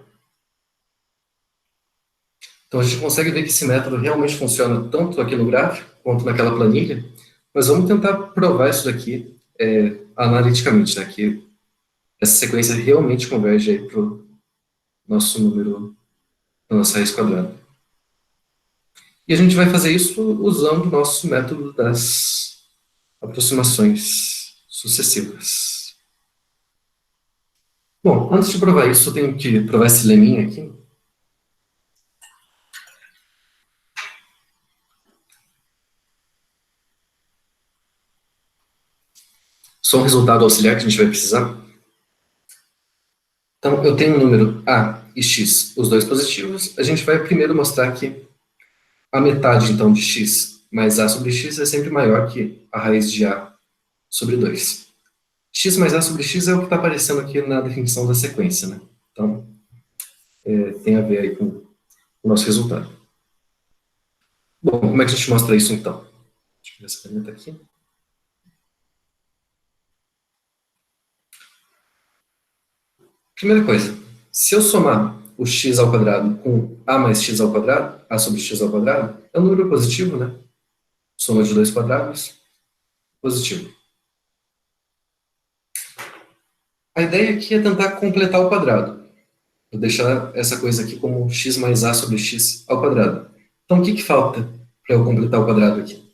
Então a gente consegue ver que esse método realmente funciona tanto aqui no gráfico quanto naquela planilha, mas vamos tentar provar isso daqui analiticamente, né, que essa sequência realmente converge para o nosso número, a nossa raiz quadrada. E a gente vai fazer isso usando o nosso método das aproximações sucessivas. Bom, antes de provar isso, eu tenho que provar esse leminha aqui. Só um resultado auxiliar que a gente vai precisar. Então, eu tenho o número a e x, os dois positivos. A gente vai primeiro mostrar que a metade, então, de x mais a sobre x é sempre maior que a raiz de a sobre 2. X mais a sobre x é o que está aparecendo aqui na definição da sequência, né? Então, tem a ver aí com o nosso resultado. Bom, como é que a gente mostra isso, então? Deixa eu ver essa caneta aqui. Primeira coisa, se eu somar o x ao quadrado com a mais x ao quadrado, a sobre x ao quadrado, é um número positivo, né? Soma de dois quadrados, positivo. A ideia aqui é tentar completar o quadrado. Vou deixar essa coisa aqui como x mais a sobre x ao quadrado. Então, o que falta para eu completar o quadrado aqui?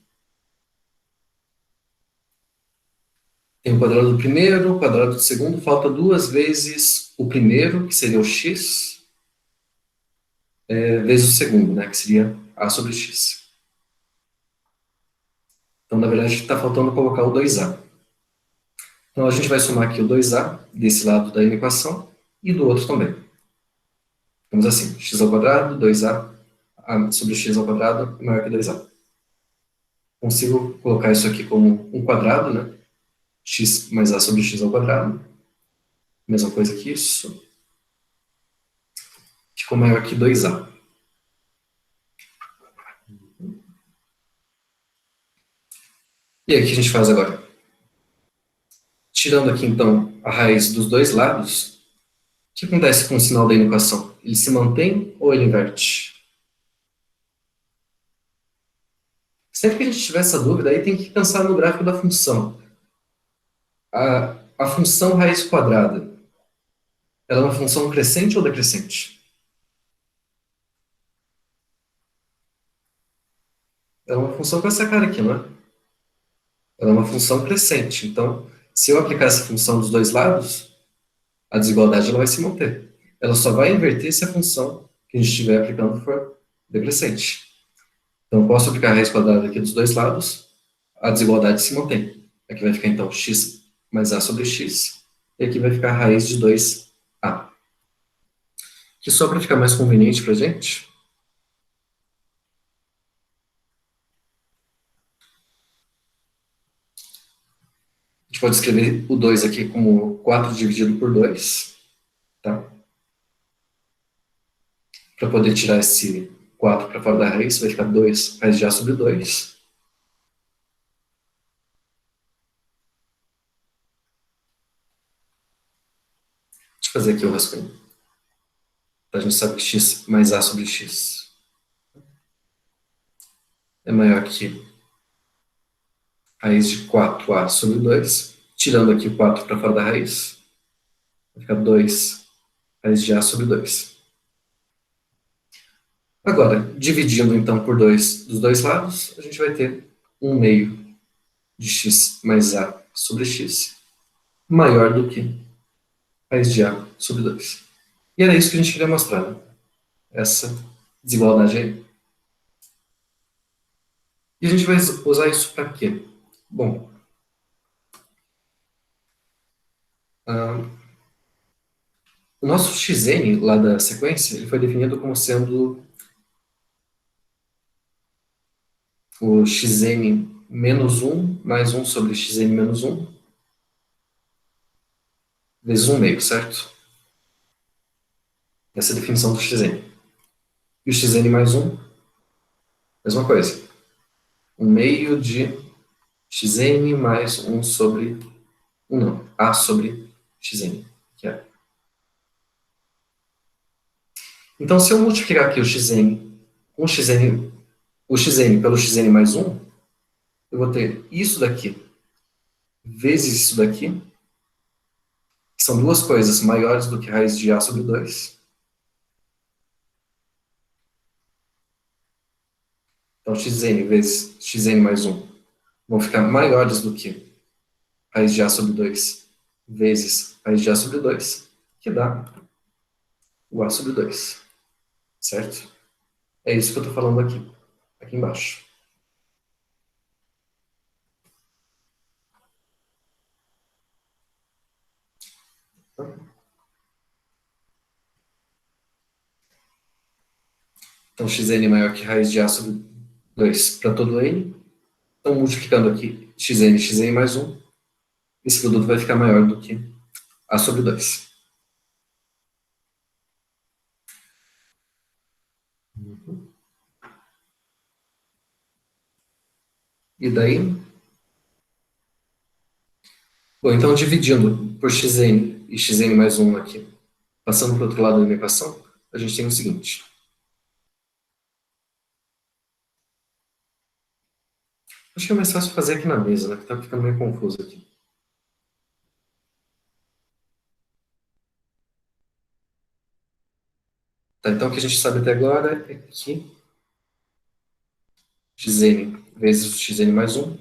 Tem o quadrado do primeiro, o quadrado do segundo, falta duas vezes o primeiro, que seria o x, vezes o segundo, né, que seria a sobre x. Então, na verdade, está faltando colocar o 2a. Então, a gente vai somar aqui o 2a, desse lado da equação, e do outro também. Vamos assim, x ao quadrado, 2a, a sobre x ao quadrado é maior que 2a. Consigo colocar isso aqui como um quadrado, né? X mais a sobre x ao quadrado. Mesma coisa que isso. Ficou maior que 2a. E aí, o que a gente faz agora? Tirando aqui, então, a raiz dos dois lados, o que acontece com o sinal da equação? Ele se mantém ou ele inverte? Sempre que a gente tiver essa dúvida, aí tem que pensar no gráfico da função. A função raiz quadrada, ela é uma função crescente ou decrescente? Ela é uma função com essa cara aqui, não é? Ela é uma função crescente. Então, se eu aplicar essa função dos dois lados, a desigualdade ela vai se manter. Ela só vai inverter se a função que a gente estiver aplicando for decrescente. Então, eu posso aplicar a raiz quadrada aqui dos dois lados, a desigualdade se mantém. Aqui vai ficar, então, x mais a sobre x, e aqui vai ficar a raiz de 2a. Que só para ficar mais conveniente para a gente, pode escrever o 2 aqui como 4 dividido por 2, tá? Para poder tirar esse 4 para fora da raiz, vai ficar 2 raiz de A sobre 2. Deixa eu fazer aqui o rascunho. A gente sabe que x mais A sobre x é maior que raiz de 4A sobre 2. Tirando aqui o 4 para fora da raiz, vai ficar 2 raiz de A sobre 2. Agora, dividindo então por 2 dos dois lados, a gente vai ter 1 meio de x mais A sobre x maior do que raiz de A sobre 2. E era isso que a gente queria mostrar, né? Essa desigualdade aí. E a gente vai usar isso para quê? Bom, o nosso xn lá da sequência ele foi definido como sendo o xn menos 1 mais 1 sobre xn menos 1 vezes 1 meio, certo? Essa é a definição do xn. E o xn mais 1, mesma coisa. 1 meio de xn mais 1 sobre 1 não, A sobre xn, que é. Então, se eu multiplicar aqui o xn pelo xn mais 1, eu vou ter isso daqui vezes isso daqui, que são duas coisas maiores do que raiz de A sobre 2. Então, xn vezes xn mais 1 vão ficar maiores do que raiz de A sobre 2 vezes raiz de A sobre 2, que dá o A sobre 2, certo? É isso que eu estou falando aqui embaixo. Então, xn é maior que raiz de A sobre 2 para todo n. Então, multiplicando aqui xn mais 1, esse produto vai ficar maior do que A sobre 2. E daí? Bom, então, dividindo por xn e xn mais 1 aqui, passando para o outro lado da equação, a gente tem o seguinte. Acho que é mais fácil fazer aqui na mesa, né? Que está ficando meio confuso aqui. Tá, então, o que a gente sabe até agora é que xn vezes o xn mais 1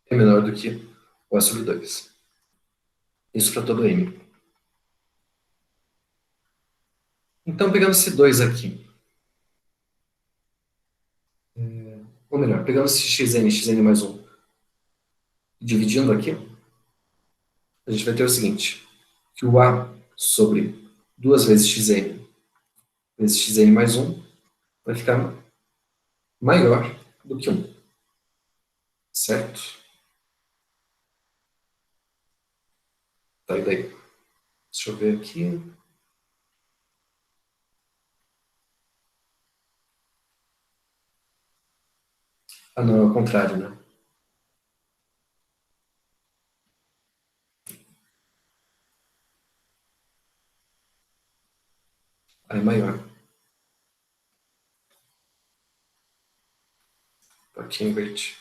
é menor do que o A sobre 2. Isso para todo n. Então, pegando esse 2 aqui, ou melhor, pegando esse xn mais 1 e dividindo aqui, a gente vai ter o seguinte, que o A sobre 2 vezes xn vezes xn mais 1 vai ficar maior do que 1. Certo? Tá, e daí? Deixa eu ver aqui. Ah, não, é o contrário, né? Ah, é maior. Aqui inverte.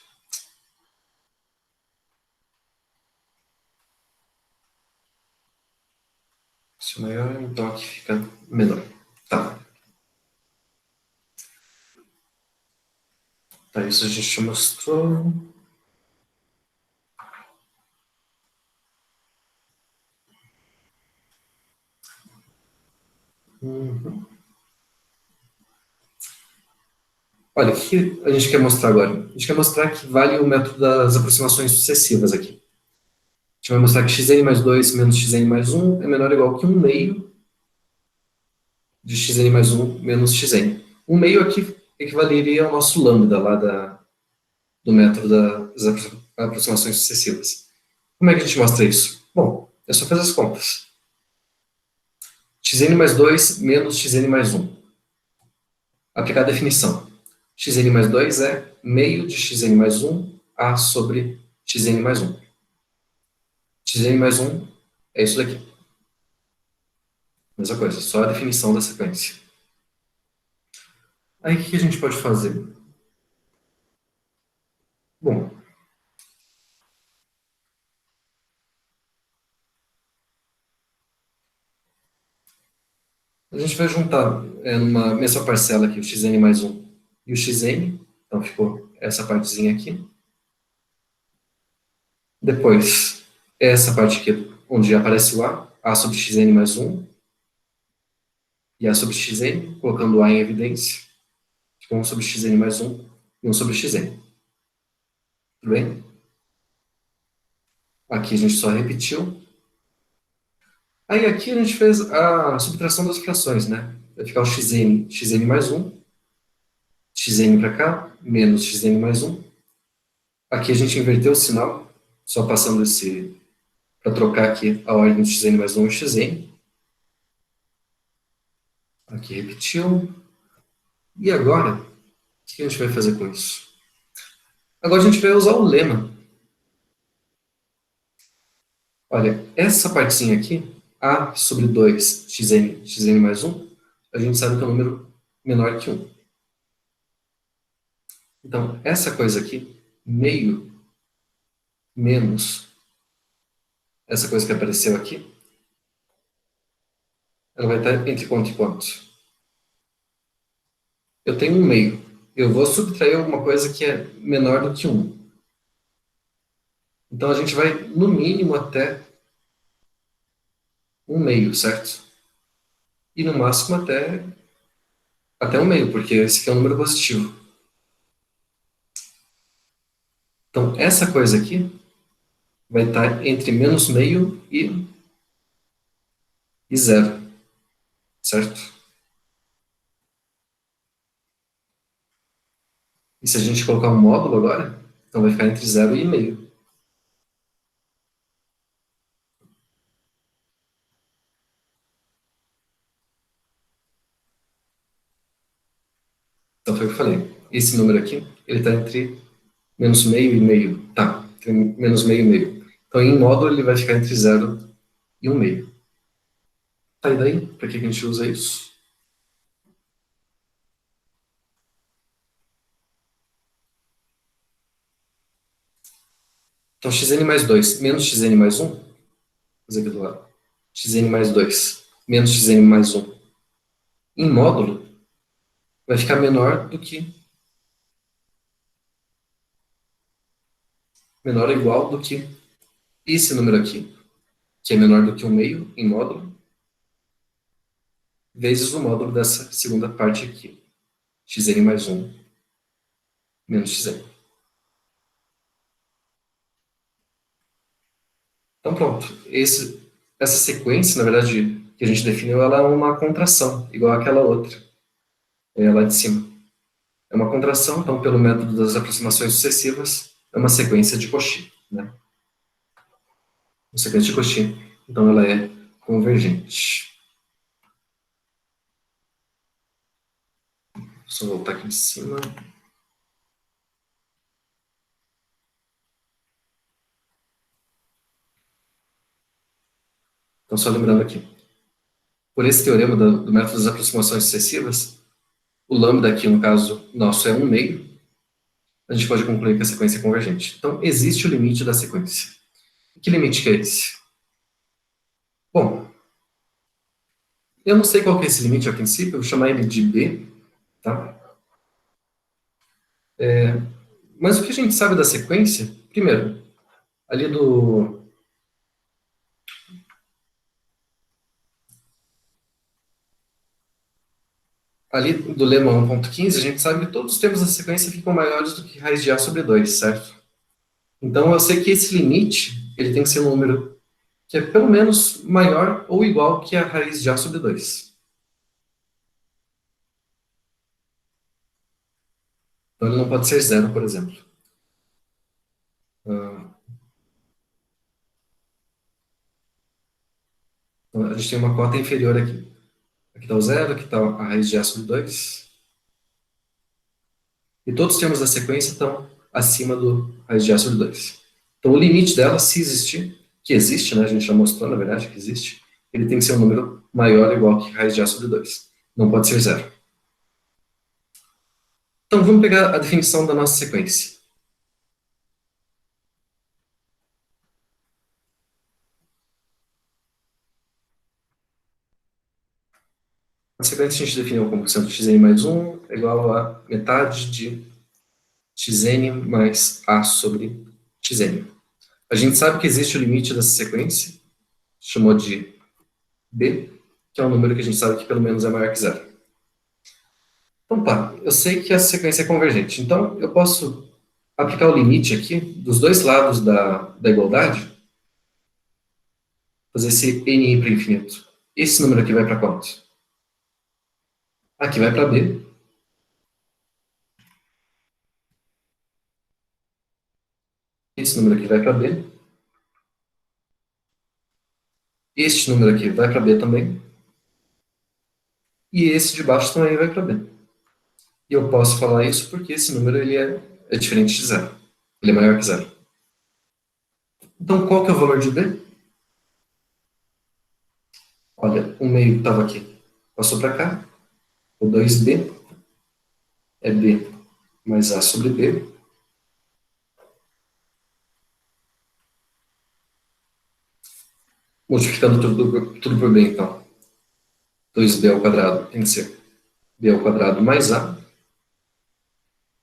Se é maior, então aqui fica menor. Tá. Tá, isso a gente mostrou. Uhum. Olha, o que a gente quer mostrar agora? A gente quer mostrar que vale o método das aproximações sucessivas aqui. A gente vai mostrar que xn mais 2 menos xn mais 1 é menor ou igual que 1 meio de xn mais 1 menos xn. 1 meio aqui equivaleria ao nosso lambda lá do método das aproximações sucessivas. Como é que a gente mostra isso? Bom, é só fazer as contas. Xn mais 2 menos Xn mais 1. Aplicar a definição. Xn mais 2 é meio de Xn mais 1 A sobre Xn mais 1. Xn mais 1 é isso daqui. Mesma coisa, só a definição da sequência. Aí o que a gente pode fazer? Bom, a gente vai juntar numa mesma parcela aqui o Xn mais 1 e o Xn. Então ficou essa partezinha aqui. Depois, essa parte aqui, onde aparece o A sobre Xn mais 1 e A sobre Xn, colocando o A em evidência. Ficou 1 sobre Xn mais 1 e 1 sobre Xn. Tudo bem? Aqui a gente só repetiu. Aí aqui a gente fez a subtração das frações, né? Vai ficar o xn mais 1, xn para cá, menos xn mais 1. Aqui a gente inverteu o sinal, só passando esse, para trocar aqui a ordem do xn mais 1 e xn. Aqui repetiu. E agora, o que a gente vai fazer com isso? Agora a gente vai usar o lema. Olha, essa partezinha aqui, a sobre 2 xn mais 1, a gente sabe que é um número menor que 1. Então, essa coisa aqui, meio menos essa coisa que apareceu aqui, ela vai estar entre quanto e quanto? Eu tenho um meio. Eu vou subtrair alguma coisa que é menor do que 1. Então, a gente vai, no mínimo, até um meio, certo? E no máximo até um meio, porque esse aqui é um número positivo. Então, essa coisa aqui vai estar entre menos meio e zero, certo? E se a gente colocar um módulo agora, então vai ficar entre zero e meio. Então foi o que eu falei. Esse número aqui, ele está entre menos meio e meio. Tá, entre menos meio e meio. Então em módulo ele vai ficar entre zero e um meio. Tá, e daí? Para que a gente usa isso? Então xn mais 2 menos xn mais 1, vou fazer aqui do lado. Xn mais 2 menos xn mais 1 em módulo vai ficar menor ou igual do que esse número aqui, que é menor do que um meio em módulo, vezes o módulo dessa segunda parte aqui, xn mais 1 menos xn. Então pronto, essa sequência, na verdade, que a gente definiu, ela é uma contração, igual àquela outra, lá de cima. É uma contração, então pelo método das aproximações sucessivas, é uma sequência de Cauchy, né? Uma sequência de Cauchy, então ela é convergente. Só voltar aqui em cima. Então, só lembrando aqui. Por esse teorema do método das aproximações sucessivas, o lambda aqui, no caso nosso, é um meio, a gente pode concluir que a sequência é convergente. Então, existe o limite da sequência. Que limite que é esse? Bom, eu não sei qual que é esse limite a princípio, eu vou chamar ele de B, tá? Mas o que a gente sabe da sequência, primeiro, ali do lema 1.15, a gente sabe que todos os termos da sequência ficam maiores do que raiz de A sobre 2, certo? Então, eu sei que esse limite, ele tem que ser um número que é pelo menos maior ou igual que a raiz de A sobre 2. Então, ele não pode ser zero, por exemplo. Então, a gente tem uma cota inferior aqui. Aqui está o zero, aqui está a raiz de A sobre 2. E todos os termos da sequência estão acima do raiz de A sobre 2. Então, o limite dela, se existir, que existe, né? A gente já mostrou, na verdade, que existe, ele tem que ser um número maior ou igual que raiz de A sobre 2. Não pode ser zero. Então, vamos pegar a definição da nossa sequência. A sequência a gente definiu como sendo xn mais 1 é igual a metade de xn mais A sobre xn. A gente sabe que existe o limite dessa sequência, chamou de b, que é um número que a gente sabe que pelo menos é maior que zero. Então tá, eu sei que a sequência é convergente, então eu posso aplicar o limite aqui dos dois lados da igualdade, fazer esse n ir para infinito. Esse número aqui vai para quanto? Aqui vai para b. Esse número aqui vai para b. Este número aqui vai para b também. E esse de baixo também vai para b. E eu posso falar isso porque esse número ele é diferente de zero. Ele é maior que zero. Então, qual que é o valor de b? Olha, o meio estava aqui. Passou para cá. O 2b é b mais a sobre b. Multiplicando tudo por b, então. 2b ao quadrado tem que ser b ao quadrado mais a.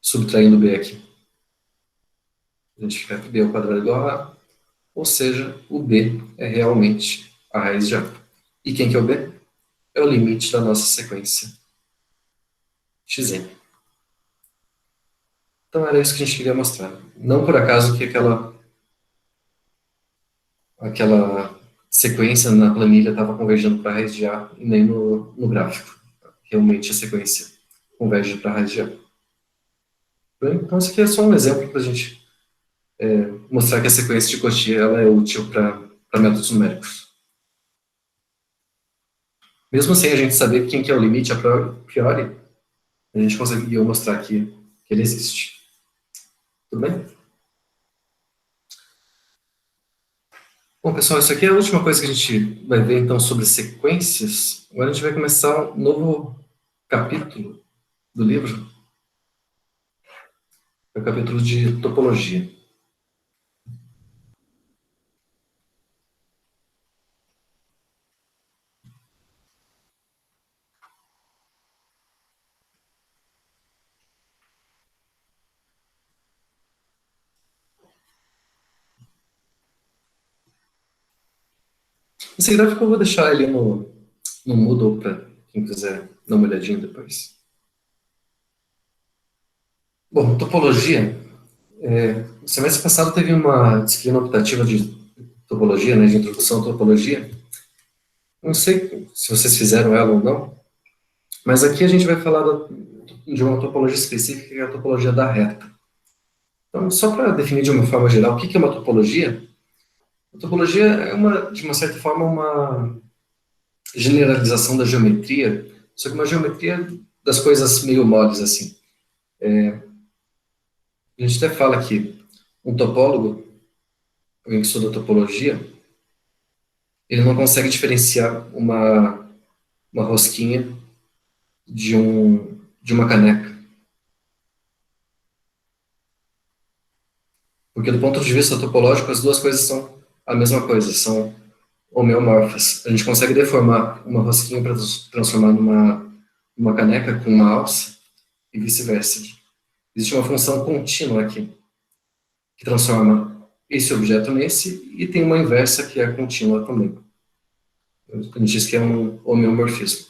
Subtraindo b aqui. A gente fica b ao quadrado igual a a. Ou seja, o b é realmente a raiz de a. E quem que é o b? É o limite da nossa sequência xn. Então era isso que a gente queria mostrar. Não por acaso que aquela sequência na planilha estava convergindo para a raiz de A e nem no gráfico. Realmente a sequência converge para a raiz de A. Bem, então esse aqui é só um exemplo para a gente mostrar que a sequência de Cauchy ela é útil para métodos numéricos. Mesmo sem a gente saber quem que é o limite a priori, a gente conseguiu mostrar que ele existe. Tudo bem? Bom, pessoal, isso aqui é a última coisa que a gente vai ver, então, sobre sequências. Agora a gente vai começar um novo capítulo do livro, é o capítulo de topologia. Esse gráfico eu vou deixar ele no Moodle para quem quiser dar uma olhadinha depois. Bom, topologia. No semestre passado teve uma disciplina optativa de topologia, né, de introdução à topologia. Não sei se vocês fizeram ela ou não, mas aqui a gente vai falar de uma topologia específica, que é a topologia da reta. Então, só para definir de uma forma geral, o que é uma topologia? A topologia é, de uma certa forma, uma generalização da geometria, só que uma geometria das coisas meio moles, assim. A gente até fala que um topólogo, alguém que estuda topologia, ele não consegue diferenciar uma rosquinha de uma caneca. Porque do ponto de vista topológico, as duas coisas são a mesma coisa, são homeomorfas. A gente consegue deformar uma rosquinha para transformar numa caneca com uma alça e vice-versa. Existe uma função contínua aqui, que transforma esse objeto nesse, e tem uma inversa que é contínua também. A gente diz que é um homeomorfismo.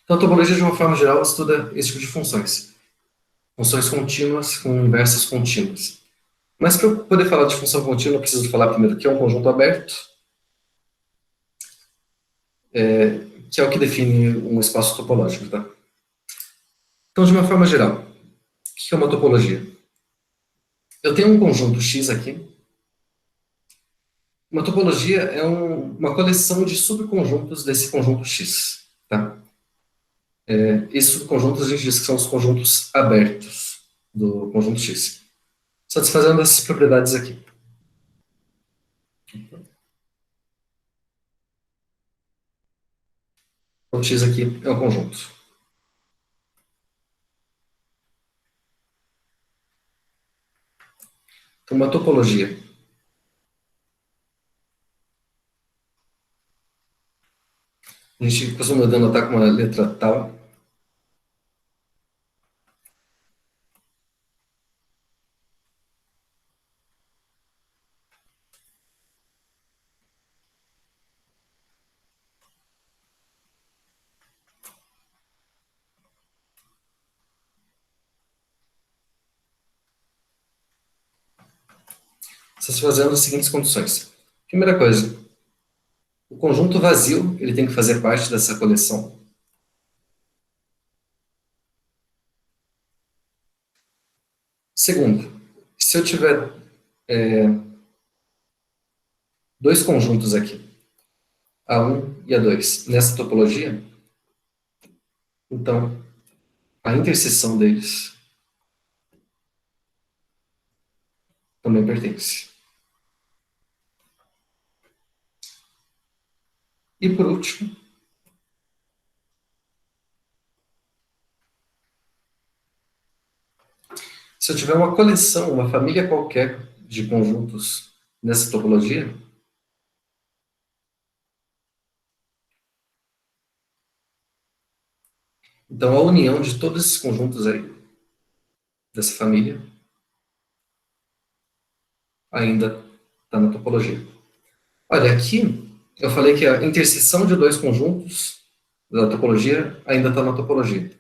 Então, a topologia, de uma forma geral, estuda esse tipo de funções. Funções contínuas com inversas contínuas. Mas para eu poder falar de função contínua, eu preciso falar primeiro que é um conjunto aberto, que é o que define um espaço topológico. Tá? Então, de uma forma geral, o que é uma topologia? Eu tenho um conjunto X aqui, Uma topologia é uma coleção de subconjuntos desse conjunto X, tá? Esses subconjuntos a gente diz que são os conjuntos abertos do conjunto X. Satisfazendo essas propriedades aqui. O X aqui é um conjunto. Então, uma topologia. A gente costuma denotar com uma letra tal. Satisfazendo as seguintes condições. Primeira coisa, o conjunto vazio ele tem que fazer parte dessa coleção. Segundo, se eu tiver dois conjuntos aqui, A1 e A2, nessa topologia, então a interseção deles também pertence. E por último, se eu tiver uma coleção, uma família qualquer de conjuntos nessa topologia, então a união de todos esses conjuntos aí, dessa família, ainda está na topologia. Olha, aqui eu falei que a interseção de dois conjuntos da topologia ainda está na topologia.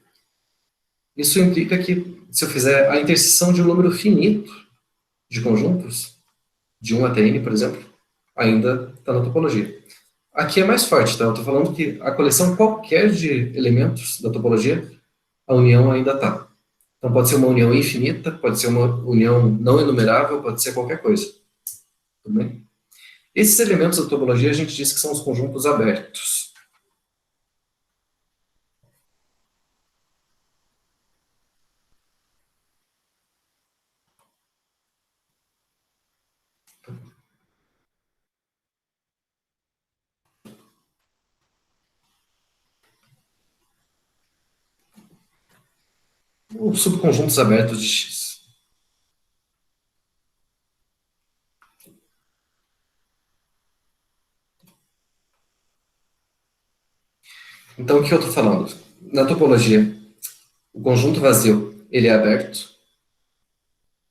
Isso implica que, se eu fizer a interseção de um número finito de conjuntos, de 1 até n, por exemplo, ainda está na topologia. Aqui é mais forte, tá? Eu estou falando que a coleção qualquer de elementos da topologia, a união ainda está. Então pode ser uma união infinita, pode ser uma união não enumerável, pode ser qualquer coisa. Tudo bem? Esses elementos da topologia a gente diz que são os conjuntos abertos. Os subconjuntos abertos de X. Então, o que eu estou falando? Na topologia, o conjunto vazio ele é aberto,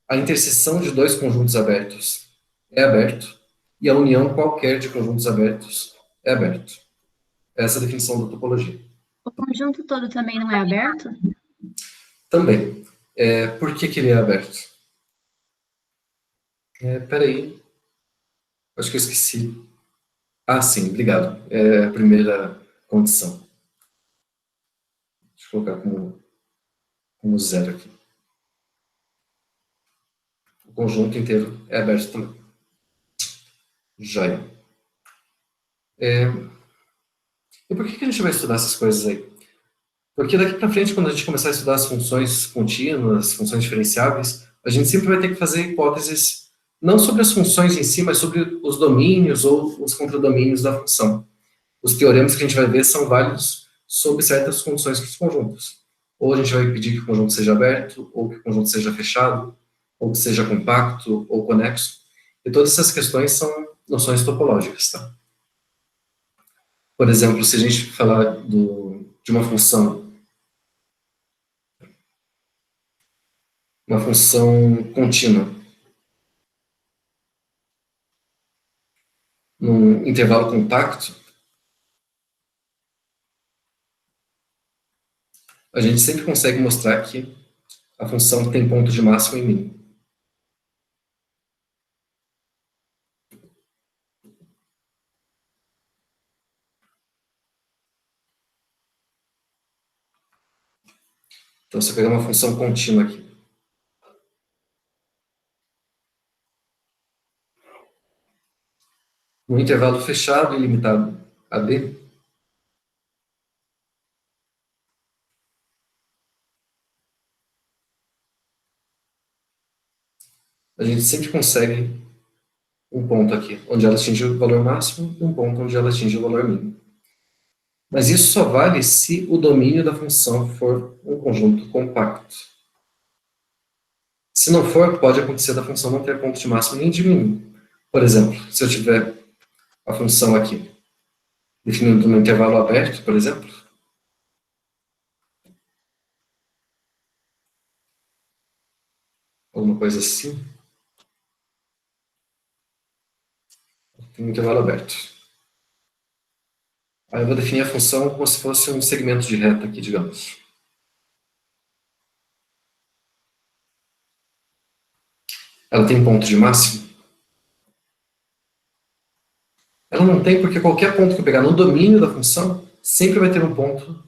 a interseção de dois conjuntos abertos é aberto, e a união qualquer de conjuntos abertos é aberto. Essa é a definição da topologia. O conjunto todo também não é aberto? Também. Por que, que ele é aberto? Peraí, acho que eu esqueci. Ah, sim, obrigado. É a primeira condição. Deixa eu colocar como zero aqui. O conjunto inteiro é aberto também. Joia. E por que a gente vai estudar essas coisas aí? Porque daqui para frente, quando a gente começar a estudar as funções contínuas, funções diferenciáveis, a gente sempre vai ter que fazer hipóteses não sobre as funções em si, mas sobre os domínios ou os contradomínios da função. Os teoremas que a gente vai ver são válidos sob certas condições para os conjuntos. Ou a gente vai pedir que o conjunto seja aberto, ou que o conjunto seja fechado, ou que seja compacto ou conexo. E todas essas questões são noções topológicas, tá? Por exemplo, se a gente falar de uma função contínua, num intervalo compacto, a gente sempre consegue mostrar que a função tem ponto de máximo e mínimo. Então, se eu pegar uma função contínua aqui, no intervalo fechado e limitado AB, a gente sempre consegue um ponto aqui, onde ela atinge o valor máximo, e um ponto onde ela atinge o valor mínimo. Mas isso só vale se o domínio da função for um conjunto compacto. Se não for, pode acontecer da função não ter ponto de máximo nem de mínimo. Por exemplo, se eu tiver a função aqui, definindo no intervalo aberto, por exemplo, alguma coisa assim, tem um intervalo aberto. Aí eu vou definir a função como se fosse um segmento de reta aqui, digamos. Ela tem ponto de máximo? Ela não tem, porque qualquer ponto que eu pegar no domínio da função, sempre vai ter um ponto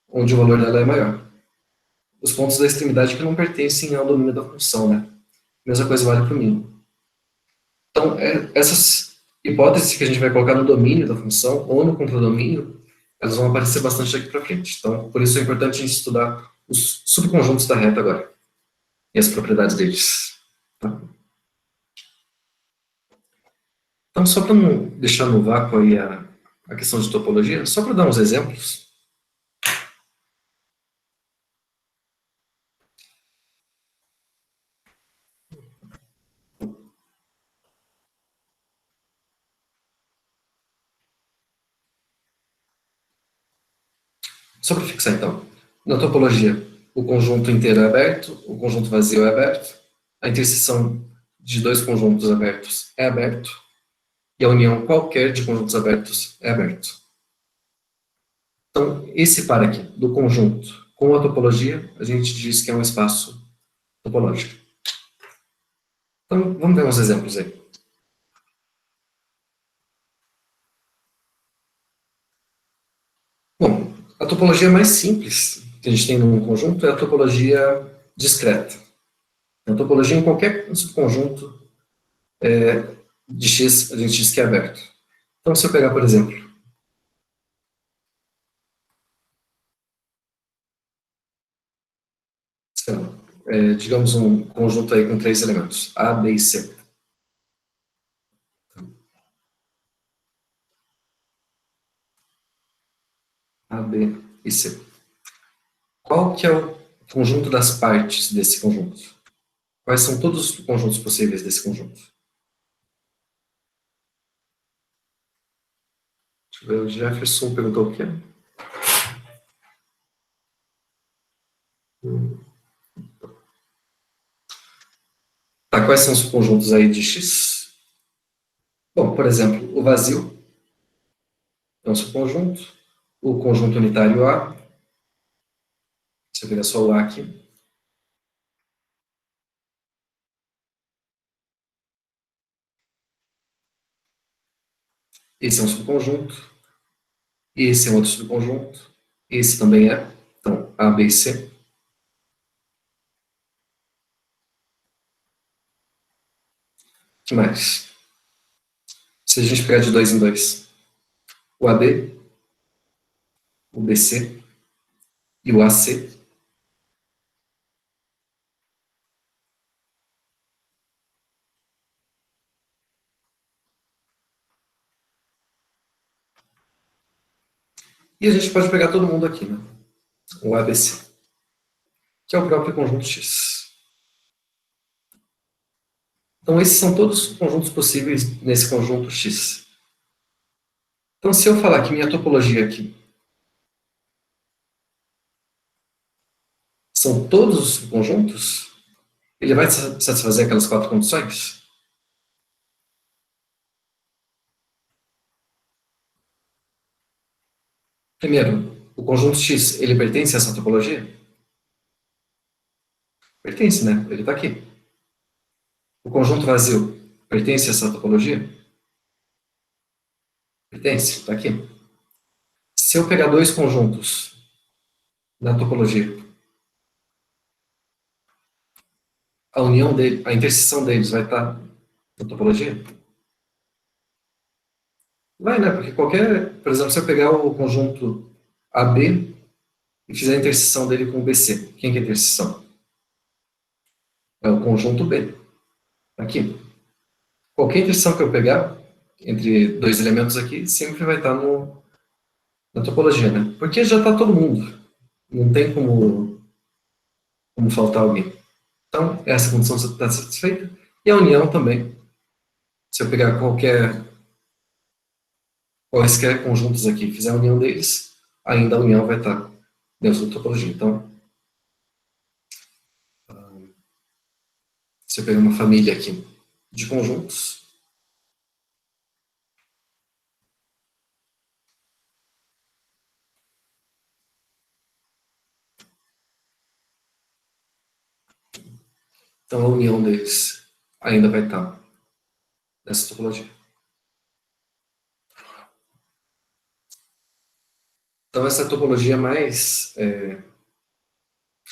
onde o valor dela é maior. Os pontos da extremidade que não pertencem ao domínio da função, né? Mesma coisa vale para o mínimo. Então, essas hipóteses que a gente vai colocar no domínio da função ou no contradomínio, elas vão aparecer bastante daqui para frente. Então, por isso é importante a gente estudar os subconjuntos da reta agora e as propriedades deles. Tá? Então, só para não deixar no vácuo aí a questão de topologia, só para dar uns exemplos. Só para fixar, então. Na topologia, o conjunto inteiro é aberto, o conjunto vazio é aberto, a interseção de dois conjuntos abertos é aberto, e a união qualquer de conjuntos abertos é aberto. Então, esse par aqui, do conjunto com a topologia, a gente diz que é um espaço topológico. Então, vamos ver uns exemplos aí. Bom, a topologia mais simples que a gente tem num conjunto é a topologia discreta. A topologia em qualquer subconjunto de X, a gente diz que é aberto. Então, se eu pegar, por exemplo, sei lá, digamos um conjunto aí com três elementos, A, B e C. A, B e C. Qual que é o conjunto das partes desse conjunto? Quais são todos os conjuntos possíveis desse conjunto? Deixa eu ver, o Jefferson perguntou o quê? Tá, quais são os conjuntos aí de X? Bom, por exemplo, o vazio é um subconjunto, o conjunto unitário A, se eu pegar só o A aqui, esse é um subconjunto, esse é um outro subconjunto, esse também é, então A, B e C. O que mais? Se a gente pegar de dois em dois, o AD, o BC e o AC, e a gente pode pegar todo mundo aqui, né? O ABC, que é o próprio conjunto X. Então, esses são todos os conjuntos possíveis nesse conjunto X. Então, se eu falar que minha topologia aqui são todos os conjuntos, ele vai satisfazer aquelas quatro condições? Primeiro, o conjunto X, ele pertence a essa topologia? Pertence, né? Ele está aqui. O conjunto vazio pertence a essa topologia? Pertence, está aqui. Se eu pegar dois conjuntos na topologia, a união dele, a interseção deles vai estar na topologia? Vai, né? Porque qualquer, por exemplo, se eu pegar o conjunto AB e fizer a interseção dele com o BC, quem que é a interseção? É o conjunto B. Aqui. Qualquer interseção que eu pegar entre dois elementos aqui sempre vai estar na topologia, né? Porque já está todo mundo. Não tem como faltar alguém. Então, essa condição está satisfeita. E a união também. Se eu pegar quaisquer conjuntos aqui e fizer a união deles, ainda a união vai estar dentro da topologia. Então, se eu pegar uma família aqui de conjuntos, então a união deles ainda vai estar nessa topologia. Então, essa topologia mais. Eu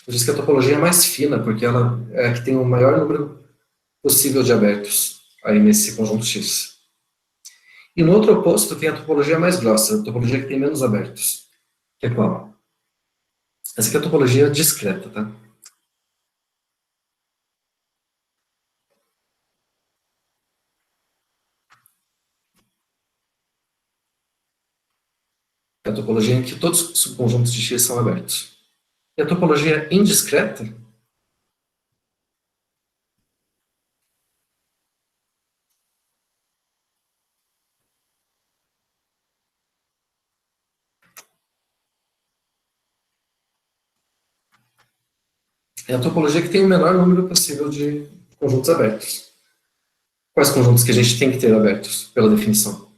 disse que a topologia é mais fina, porque ela é a que tem o maior número possível de abertos aí nesse conjunto X. E no outro oposto tem a topologia mais grossa, a topologia que tem menos abertos. Que é qual? Essa aqui é a topologia discreta, tá? É a topologia em que todos os subconjuntos de X são abertos. E a topologia indiscreta é a topologia que tem o menor número possível de conjuntos abertos. Quais conjuntos que a gente tem que ter abertos, pela definição?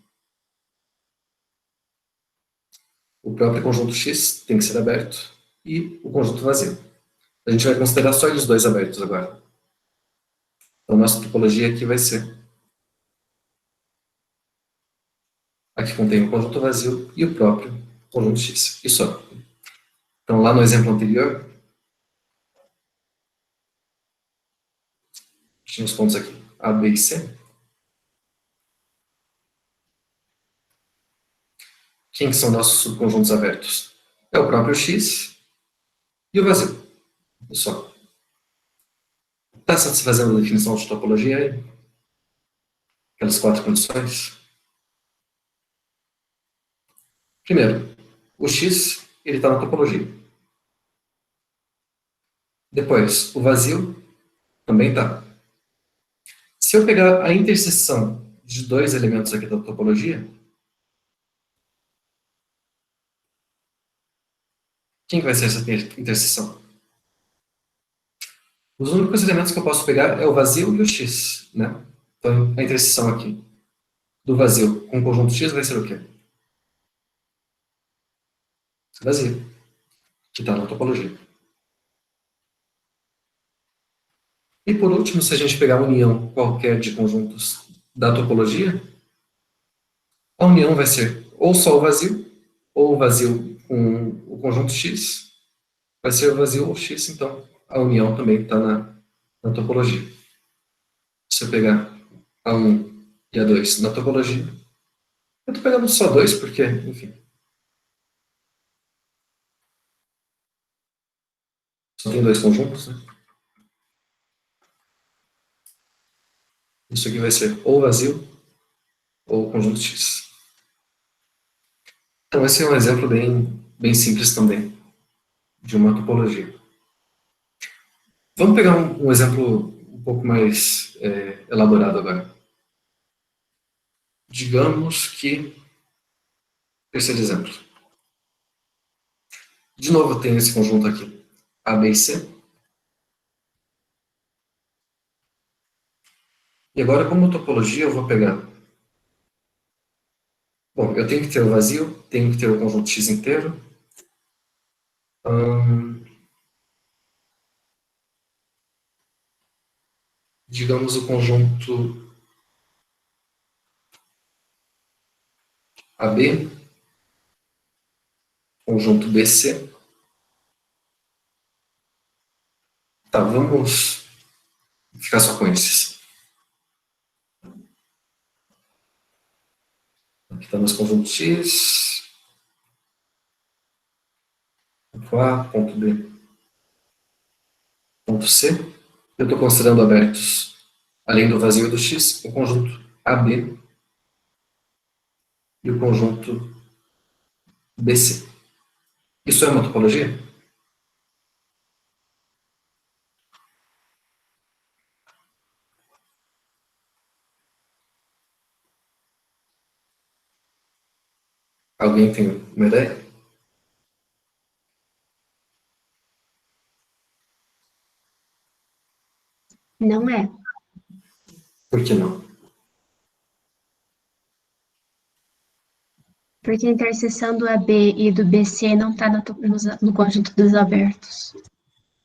O próprio conjunto X tem que ser aberto e o conjunto vazio. A gente vai considerar só eles dois abertos agora. Então, nossa topologia aqui vai ser a que contém o conjunto vazio e o próprio conjunto X. E só. Então, lá no exemplo anterior, tinha os pontos aqui, A, B e C. Quem são nossos subconjuntos abertos? É o próprio X e o vazio. E só. Está satisfazendo a definição de topologia aí? Aquelas quatro condições? Primeiro, o X ele está na topologia. Depois, o vazio também está. Se eu pegar a interseção de dois elementos aqui da topologia, quem vai ser essa interseção? Os únicos elementos que eu posso pegar é o vazio e o X, né? Então, a interseção aqui do vazio com o conjunto X vai ser o quê? Vazio, que está na topologia. E por último, se a gente pegar a união qualquer de conjuntos da topologia, a união vai ser ou só o vazio com o conjunto X, vai ser o vazio ou X, então a união também está na topologia. Se eu pegar a 1 e a 2 na topologia, eu estou pegando só dois porque, enfim, só tem dois conjuntos, né? Isso aqui vai ser ou vazio ou conjunto X. Então esse é um exemplo bem simples também de uma topologia. Vamos pegar um exemplo um pouco mais elaborado agora. Digamos que, terceiro exemplo. De novo, eu tenho esse conjunto aqui, A, B e C. E agora, como topologia, eu vou pegar. Bom, eu tenho que ter o vazio, tenho que ter o conjunto X inteiro. Digamos o conjunto AB, conjunto BC. Tá, vamos ficar só com esses. Aqui está nosso conjunto X, ponto A, ponto B, ponto C. Eu estou considerando abertos, além do vazio do X, o conjunto AB e o conjunto BC. Isso é uma topologia? Alguém tem uma ideia? Não é. Por que não? Porque a interseção do AB e do BC não está no conjunto dos abertos.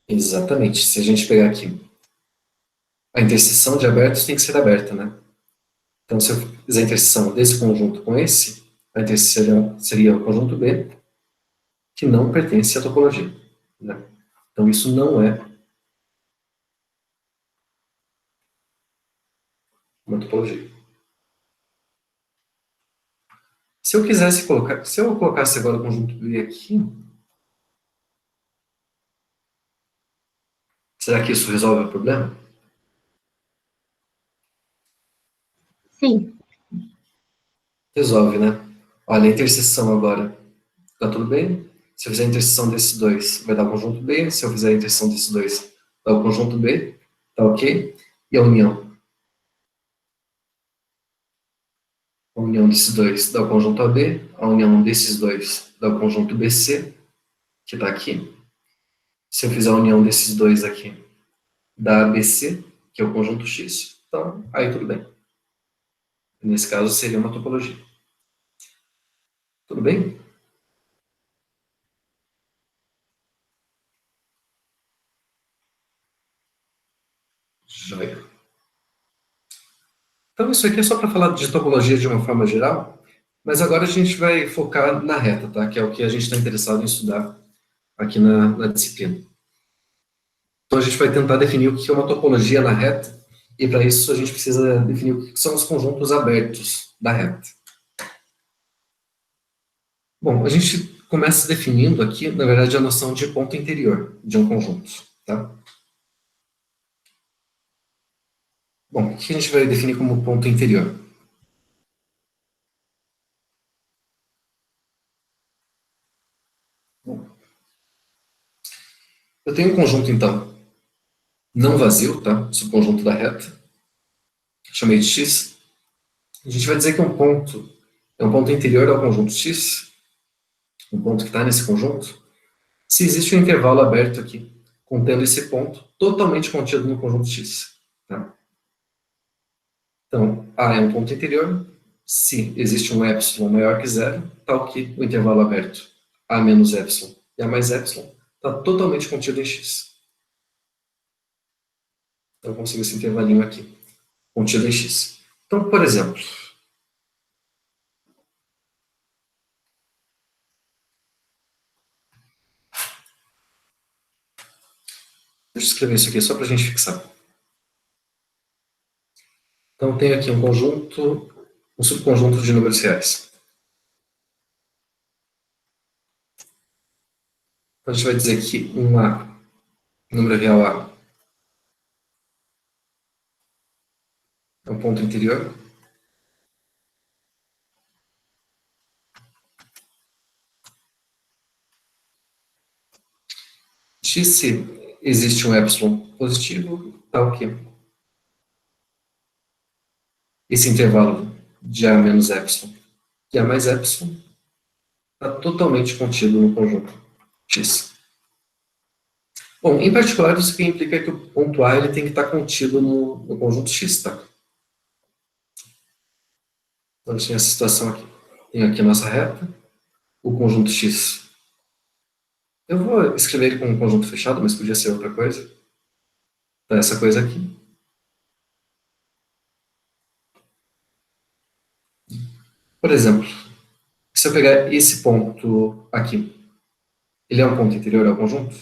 Exatamente. Se a gente pegar aqui, a interseção de abertos tem que ser aberta, né? Então, se eu fizer a interseção desse conjunto com esse, a interseção seria o conjunto B, que não pertence à topologia, né? Então, isso não é uma topologia. Se eu colocasse agora o conjunto B aqui, será que isso resolve o problema? Sim, Resolve, né? Olha, a interseção agora, tá tudo bem? Se eu fizer a interseção desses dois, vai dar o conjunto B. Se eu fizer a interseção desses dois, dá o conjunto B, tá ok? E a união? A união desses dois dá o conjunto AB, a união desses dois dá o conjunto BC, que está aqui. Se eu fizer a união desses dois aqui, dá ABC, que é o conjunto X. Então, aí tudo bem. Nesse caso, seria uma topologia. Tudo bem? Joia. Então, isso aqui é só para falar de topologia de uma forma geral, mas agora a gente vai focar na reta, tá? Que é o que a gente está interessado em estudar aqui na disciplina. Então, a gente vai tentar definir o que é uma topologia na reta, e para isso a gente precisa definir o que são os conjuntos abertos da reta. Bom, a gente começa definindo aqui, na verdade, a noção de ponto interior de um conjunto, tá? Bom, o que a gente vai definir como ponto interior? Eu tenho um conjunto, então, não vazio, tá? Subconjunto da reta, chamei de X. A gente vai dizer que um ponto é um ponto interior ao conjunto X, um ponto que está nesse conjunto, se existe um intervalo aberto aqui, contendo esse ponto totalmente contido no conjunto X. Tá? Então, A é um ponto interior, se existe um epsilon maior que zero, tal que o intervalo aberto A menos epsilon e A mais epsilon está totalmente contido em X. Então, eu consigo esse intervalinho aqui, contido em X. Então, por exemplo, deixa eu escrever isso aqui só para a gente fixar. Então, tenho aqui um conjunto, um subconjunto de números reais. Então, a gente vai dizer que um A, número real A, é um ponto interior. X, se existe um epsilon positivo, tal que esse intervalo de A menos epsilon e A mais epsilon está totalmente contido no conjunto X. Bom, em particular, isso que implica que o ponto A ele tem que estar contido no conjunto X, tá? Então, a gente tem essa situação aqui. Tenho aqui a nossa reta, o conjunto X. Eu vou escrever ele como um conjunto fechado, mas podia ser outra coisa. Tá, essa coisa aqui. Por exemplo, se eu pegar esse ponto aqui, ele é um ponto interior ao conjunto?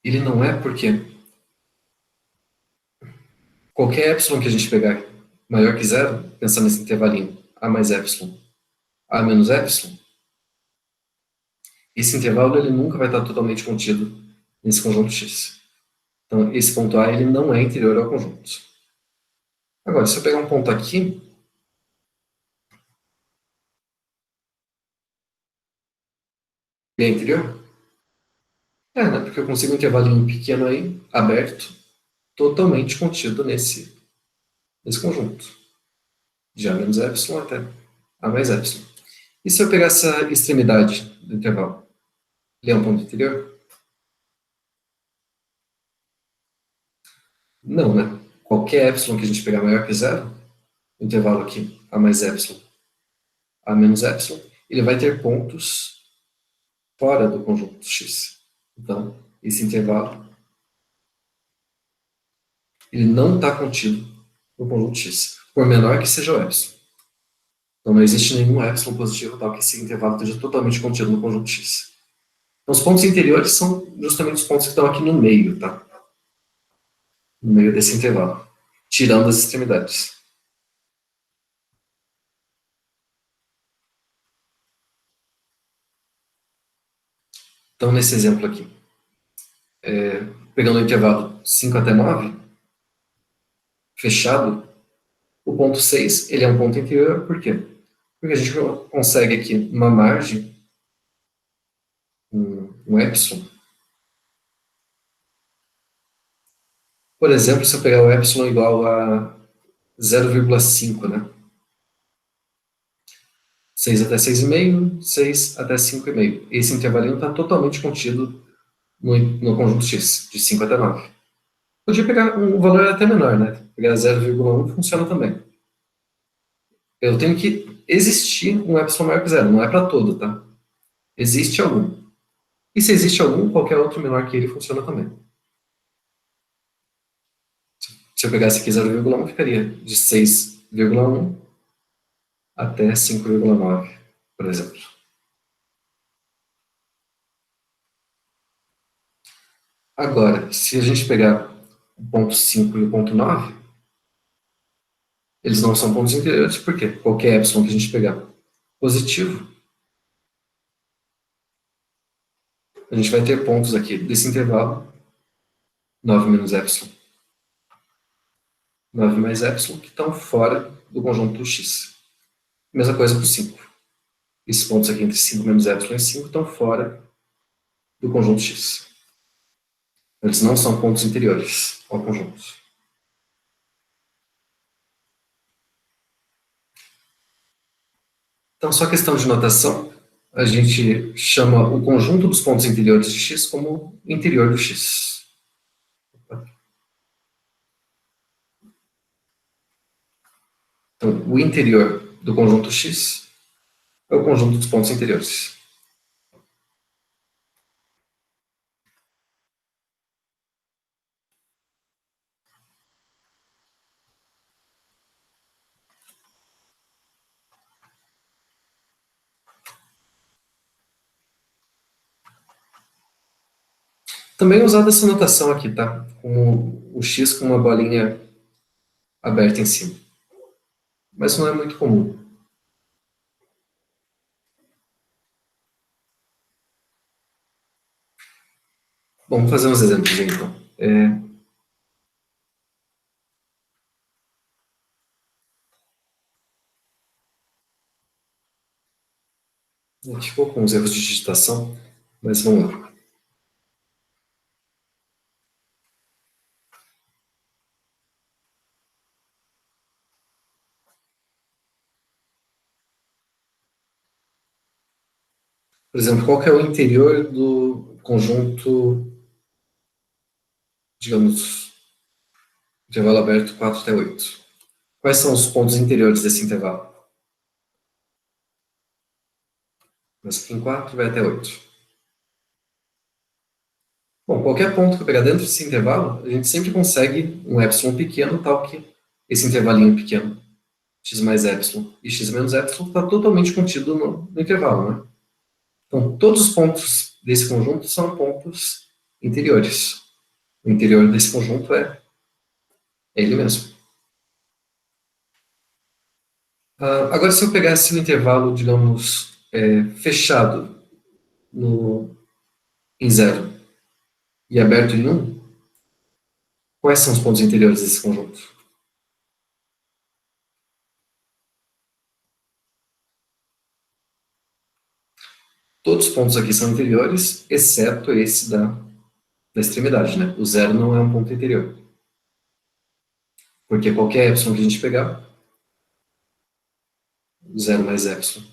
Ele não é porque qualquer epsilon que a gente pegar maior que zero, pensando nesse intervalinho a mais epsilon, a menos epsilon, esse intervalo ele nunca vai estar totalmente contido nesse conjunto X. Então, esse ponto A ele não é interior ao conjunto. Agora, se eu pegar um ponto aqui, é interior? É, né? Porque eu consigo um intervalinho pequeno aí, aberto, totalmente contido nesse conjunto. De A menos epsilon até A mais epsilon. E se eu pegar essa extremidade do intervalo? Ele é um ponto interior? Não, né? Qualquer epsilon que a gente pegar maior que zero, o intervalo aqui, A mais epsilon, A menos epsilon, ele vai ter pontos fora do conjunto X. Então, esse intervalo, ele não está contido no conjunto X, por menor que seja o epsilon. Então, não existe nenhum epsilon positivo tal que esse intervalo esteja totalmente contido no conjunto X. Então, os pontos interiores são justamente os pontos que estão aqui no meio, tá? No meio desse intervalo, tirando as extremidades. Então, nesse exemplo aqui, pegando o intervalo 5 até 9, fechado, o ponto 6 ele é um ponto interior, por quê? Porque a gente consegue aqui uma margem, um epsilon. Por exemplo, se eu pegar o epsilon igual a 0,5, né? 6 até 6,5, 6 até 5,5. Esse intervalinho está totalmente contido no conjunto X, de 5 até 9. Podia pegar um valor até menor, né? Pegar 0,1 funciona também. Eu tenho que existir um epsilon maior que zero, não é para todo, tá? Existe algum. E se existe algum, qualquer outro menor que ele funciona também. Se eu pegasse aqui 0,1, ficaria de 6,1 até 5,9, por exemplo. Agora, se a gente pegar o ponto 5 e o ponto 9, eles não são pontos interiores, por quê? Qualquer epsilon que a gente pegar positivo, a gente vai ter pontos aqui desse intervalo, 9 menos epsilon, 9 mais epsilon, que estão fora do conjunto X. Mesma coisa para o 5. Esses pontos aqui entre 5 menos epsilon e 5 estão fora do conjunto X. Eles não são pontos interiores ao conjunto. Então, só questão de notação, a gente chama o conjunto dos pontos interiores de X como interior do X. Então, o interior do conjunto X é o conjunto dos pontos interiores. Também é usada essa notação aqui, tá? Com o X com uma bolinha aberta em cima. Mas não é muito comum. Bom, vamos fazer uns exemplos então. Aqui ficou com uns erros de digitação, mas vamos lá. Por exemplo, qual que é o interior do conjunto, digamos, intervalo aberto 4 até 8? Quais são os pontos interiores desse intervalo? Começa aqui em 4 e vai até 8. Bom, qualquer ponto que eu pegar dentro desse intervalo, a gente sempre consegue um epsilon pequeno, tal que esse intervalinho pequeno, x mais epsilon e x menos epsilon, está totalmente contido no intervalo, né? Então, todos os pontos desse conjunto são pontos interiores. O interior desse conjunto é É ele mesmo. Agora, se eu pegasse um intervalo, digamos, fechado em zero e aberto em um, quais são os pontos interiores desse conjunto? Todos os pontos aqui são interiores, exceto esse da extremidade, né? O zero não é um ponto interior. Porque qualquer epsilon que a gente pegar, zero mais epsilon,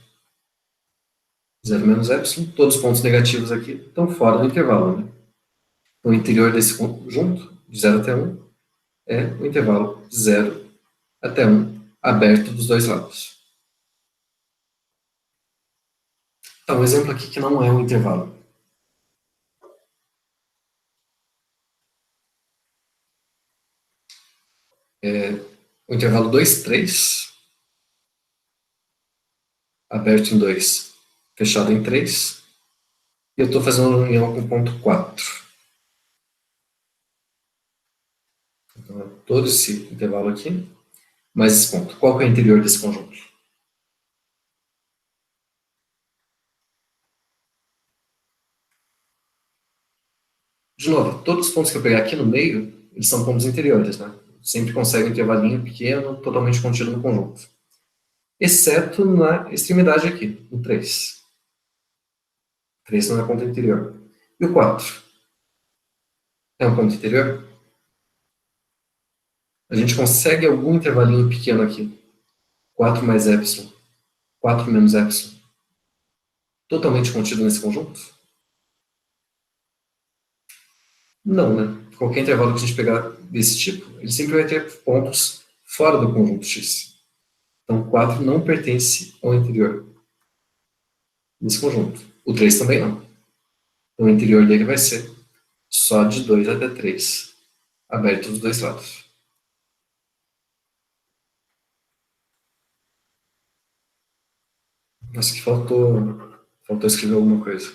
zero menos epsilon, todos os pontos negativos aqui estão fora do intervalo, né? O interior desse conjunto, de 0 até 1, é o intervalo de 0 até 1, aberto dos dois lados. Então, um exemplo aqui que não é um intervalo. O intervalo 2, 3, aberto em 2, fechado em 3, e eu estou fazendo uma união com o ponto 4. Então, é todo esse intervalo aqui, mais esse ponto. Qual que é o interior desse conjunto? De novo, todos os pontos que eu pegar aqui no meio, eles são pontos interiores, né? Sempre consegue um intervalinho pequeno, totalmente contido no conjunto. Exceto na extremidade aqui, no 3. 3 não é ponto interior. E o 4? É um ponto interior? A gente consegue algum intervalinho pequeno aqui. 4 mais epsilon. 4 menos epsilon. Totalmente contido nesse conjunto? Não, né? Qualquer intervalo que a gente pegar desse tipo, ele sempre vai ter pontos fora do conjunto X. Então, 4 não pertence ao interior desse conjunto. O 3 também não. Então, o interior dele vai ser só de 2 até 3, aberto dos dois lados. Acho que faltou escrever alguma coisa.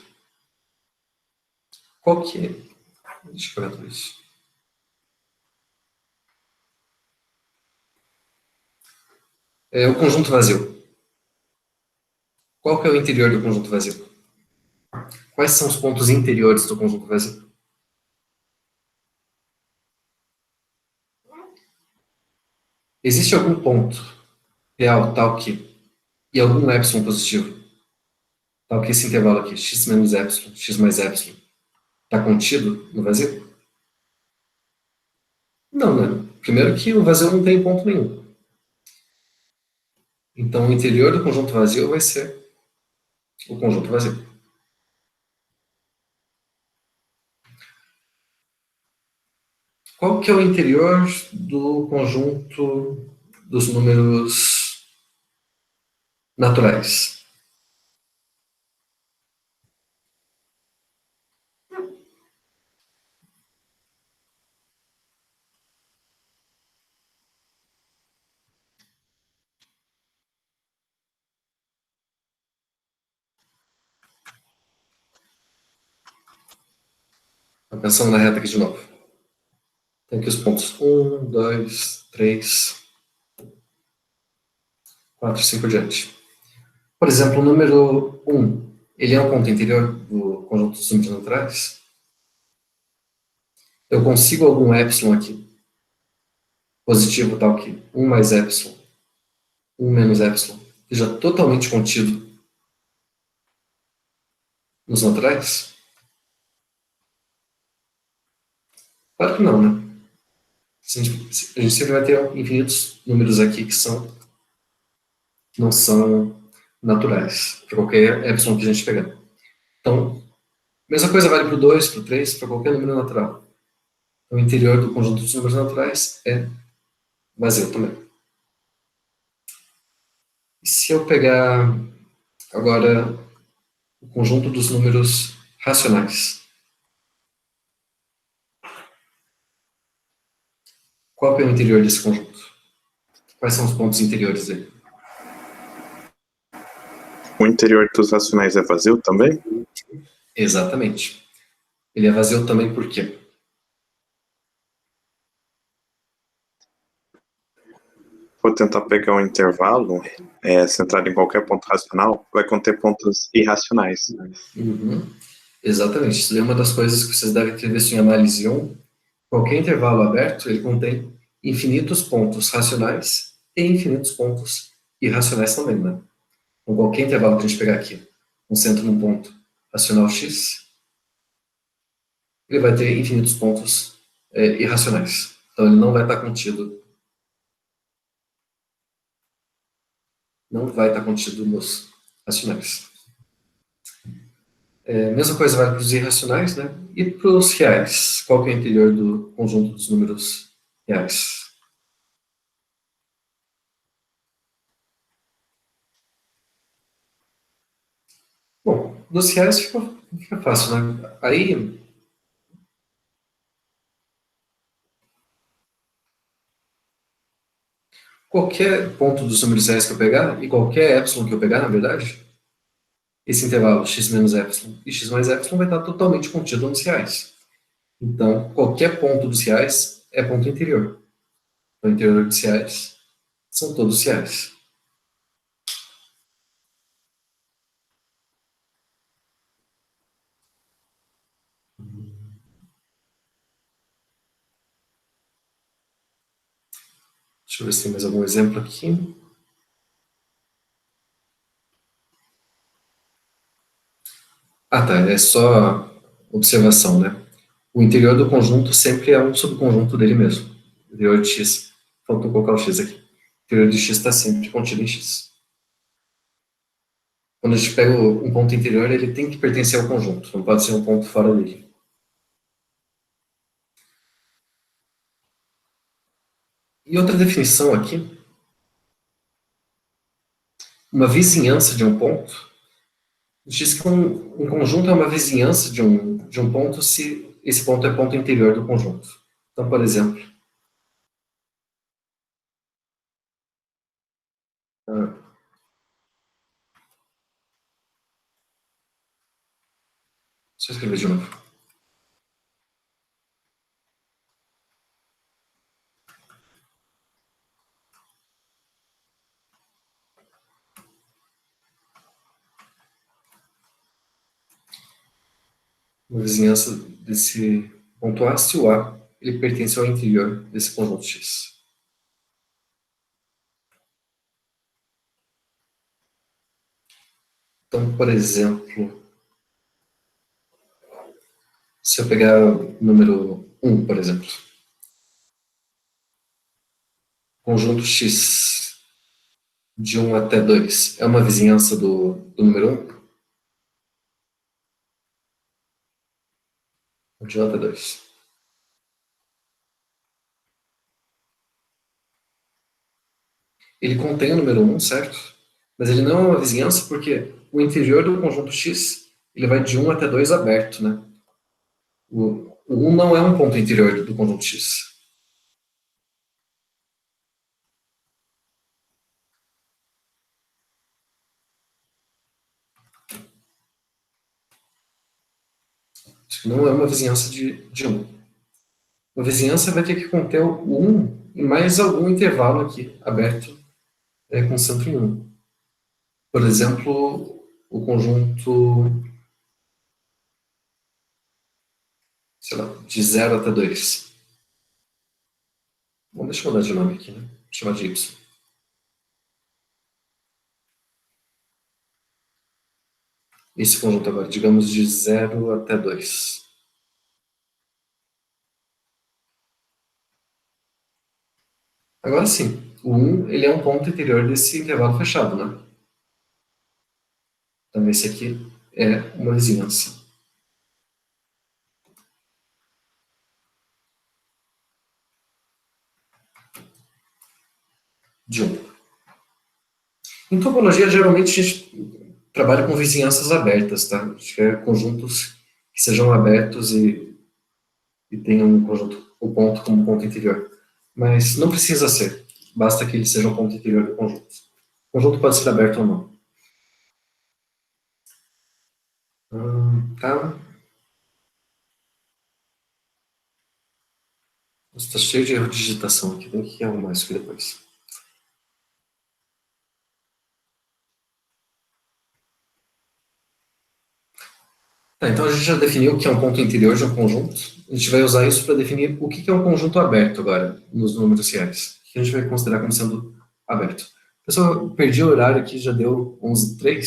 Qual que é? Deixa eu pegar tudo isso. É o conjunto vazio. Qual que é o interior do conjunto vazio? Quais são os pontos interiores do conjunto vazio? Existe algum ponto real tal que, e algum epsilon positivo, tal que esse intervalo aqui, x menos epsilon, x mais epsilon, está contido no vazio? Não, né? Primeiro que o vazio não tem ponto nenhum. Então, o interior do conjunto vazio vai ser o conjunto vazio. Qual que é o interior do conjunto dos números naturais? Pensando na reta aqui de novo. Tem aqui os pontos 1, 2, 3, 4, 5 por diante. Por exemplo, o número 1, ele é um ponto interior do conjunto dos números naturais? Eu consigo algum epsilon aqui, positivo tal que 1 mais epsilon, 1 menos epsilon, seja totalmente contido nos naturais? Claro que não, né? A gente sempre vai ter infinitos números aqui que não são naturais, para qualquer epsilon que a gente pegar. Então, mesma coisa vale para o 2, para o 3, para qualquer número natural. O interior do conjunto dos números naturais é vazio também. E se eu pegar agora o conjunto dos números racionais, qual é o interior desse conjunto? Quais são os pontos interiores dele? O interior dos racionais é vazio também? Exatamente. Ele é vazio também por quê? for tentar pegar um intervalo centrado em qualquer ponto racional, vai conter pontos irracionais. Uhum. Exatamente. Isso é uma das coisas que vocês devem ter visto em análise 1. Qualquer intervalo aberto, ele contém infinitos pontos racionais e infinitos pontos irracionais também, né? Então, qualquer intervalo que a gente pegar aqui, concentra num ponto racional x, ele vai ter infinitos pontos irracionais. Então, ele não vai estar contido, nos racionais. Mesma coisa vale para os irracionais, né? E para os reais. Qual que é o interior do conjunto dos números reais? Bom, dos reais fica fácil, né? Aí, qualquer ponto dos números reais que eu pegar, e qualquer epsilon que eu pegar, na verdade, esse intervalo x menos epsilon e x mais epsilon vai estar totalmente contido nos reais. Então, qualquer ponto dos reais é ponto interior. Então, o interior dos reais são todos reais. Deixa eu ver se tem mais algum exemplo aqui. Ah, tá. É só observação, né? O interior do conjunto sempre é um subconjunto dele mesmo. O interior de x. Faltou colocar o x aqui. O interior de x está sempre contido em x. Quando a gente pega um ponto interior, ele tem que pertencer ao conjunto. Não pode ser um ponto fora dele. E outra definição aqui. Uma vizinhança de um ponto diz que um conjunto é uma vizinhança de um ponto se esse ponto é ponto interior do conjunto. Então, por exemplo, deixa eu escrever de novo. Uma vizinhança desse ponto A se o A ele pertence ao interior desse conjunto X. Então, por exemplo, se eu pegar o número 1, por exemplo, conjunto X de 1 até 2 é uma vizinhança do número 1? De 1 até 2. Ele contém o número 1, certo? Mas ele não é uma vizinhança porque o interior do conjunto X ele vai de 1 até 2 aberto, né? O 1 não é um ponto interior do conjunto X. Isso não é uma vizinhança de 1. Uma vizinhança vai ter que conter o 1 e mais algum intervalo aqui, aberto, com centro em 1. Por exemplo, o conjunto, sei lá, de 0 até 2. Bom, deixa eu mudar de nome aqui, né? Vou chamar de Y. Esse conjunto agora, digamos de 0 até 2. Agora sim, o 1 ele é um ponto interior desse intervalo fechado, né? Então esse aqui é uma vizinhança de 1. Em topologia, geralmente a gente trabalha com vizinhanças abertas, tá? A gente quer conjuntos que sejam abertos e tenham um conjunto, o ponto como ponto interior. Mas não precisa ser. Basta que ele seja um ponto interior do conjunto. O conjunto pode ser aberto ou não. Tá. Está cheio de erro de digitação aqui. Tem que arrumar isso aqui depois. Tá, então a gente já definiu o que é um ponto interior de um conjunto. A gente vai usar isso para definir o que é um conjunto aberto agora, nos números reais. O que a gente vai considerar como sendo aberto. Pessoal, eu perdi o horário aqui, já deu 11h03.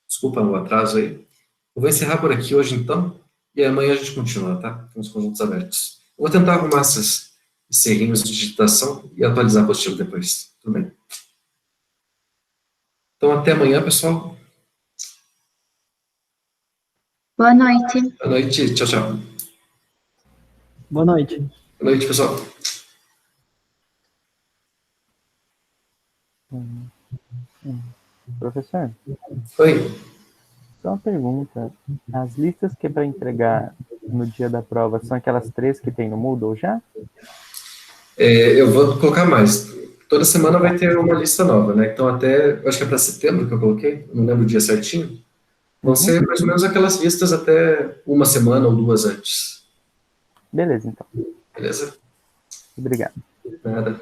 Desculpa o atraso aí. Eu vou encerrar por aqui hoje, então, e amanhã a gente continua, tá? Com os conjuntos abertos. Eu vou tentar arrumar esses errinhos de digitação e atualizar a apostila depois. Tudo bem? Então, até amanhã, pessoal. Boa noite. Boa noite. Tchau, tchau. Boa noite. Boa noite, pessoal. Professor, Oi. só uma pergunta. As listas que é para entregar no dia da prova são aquelas 3 que tem no Moodle já? Eu vou colocar mais. Toda semana vai ter uma lista nova, né? Então, até, eu acho que é para setembro que eu coloquei, não lembro o dia certinho. Vão ser mais ou menos aquelas listas até uma semana ou 2 antes. Beleza, então. Beleza? Obrigado. Nada.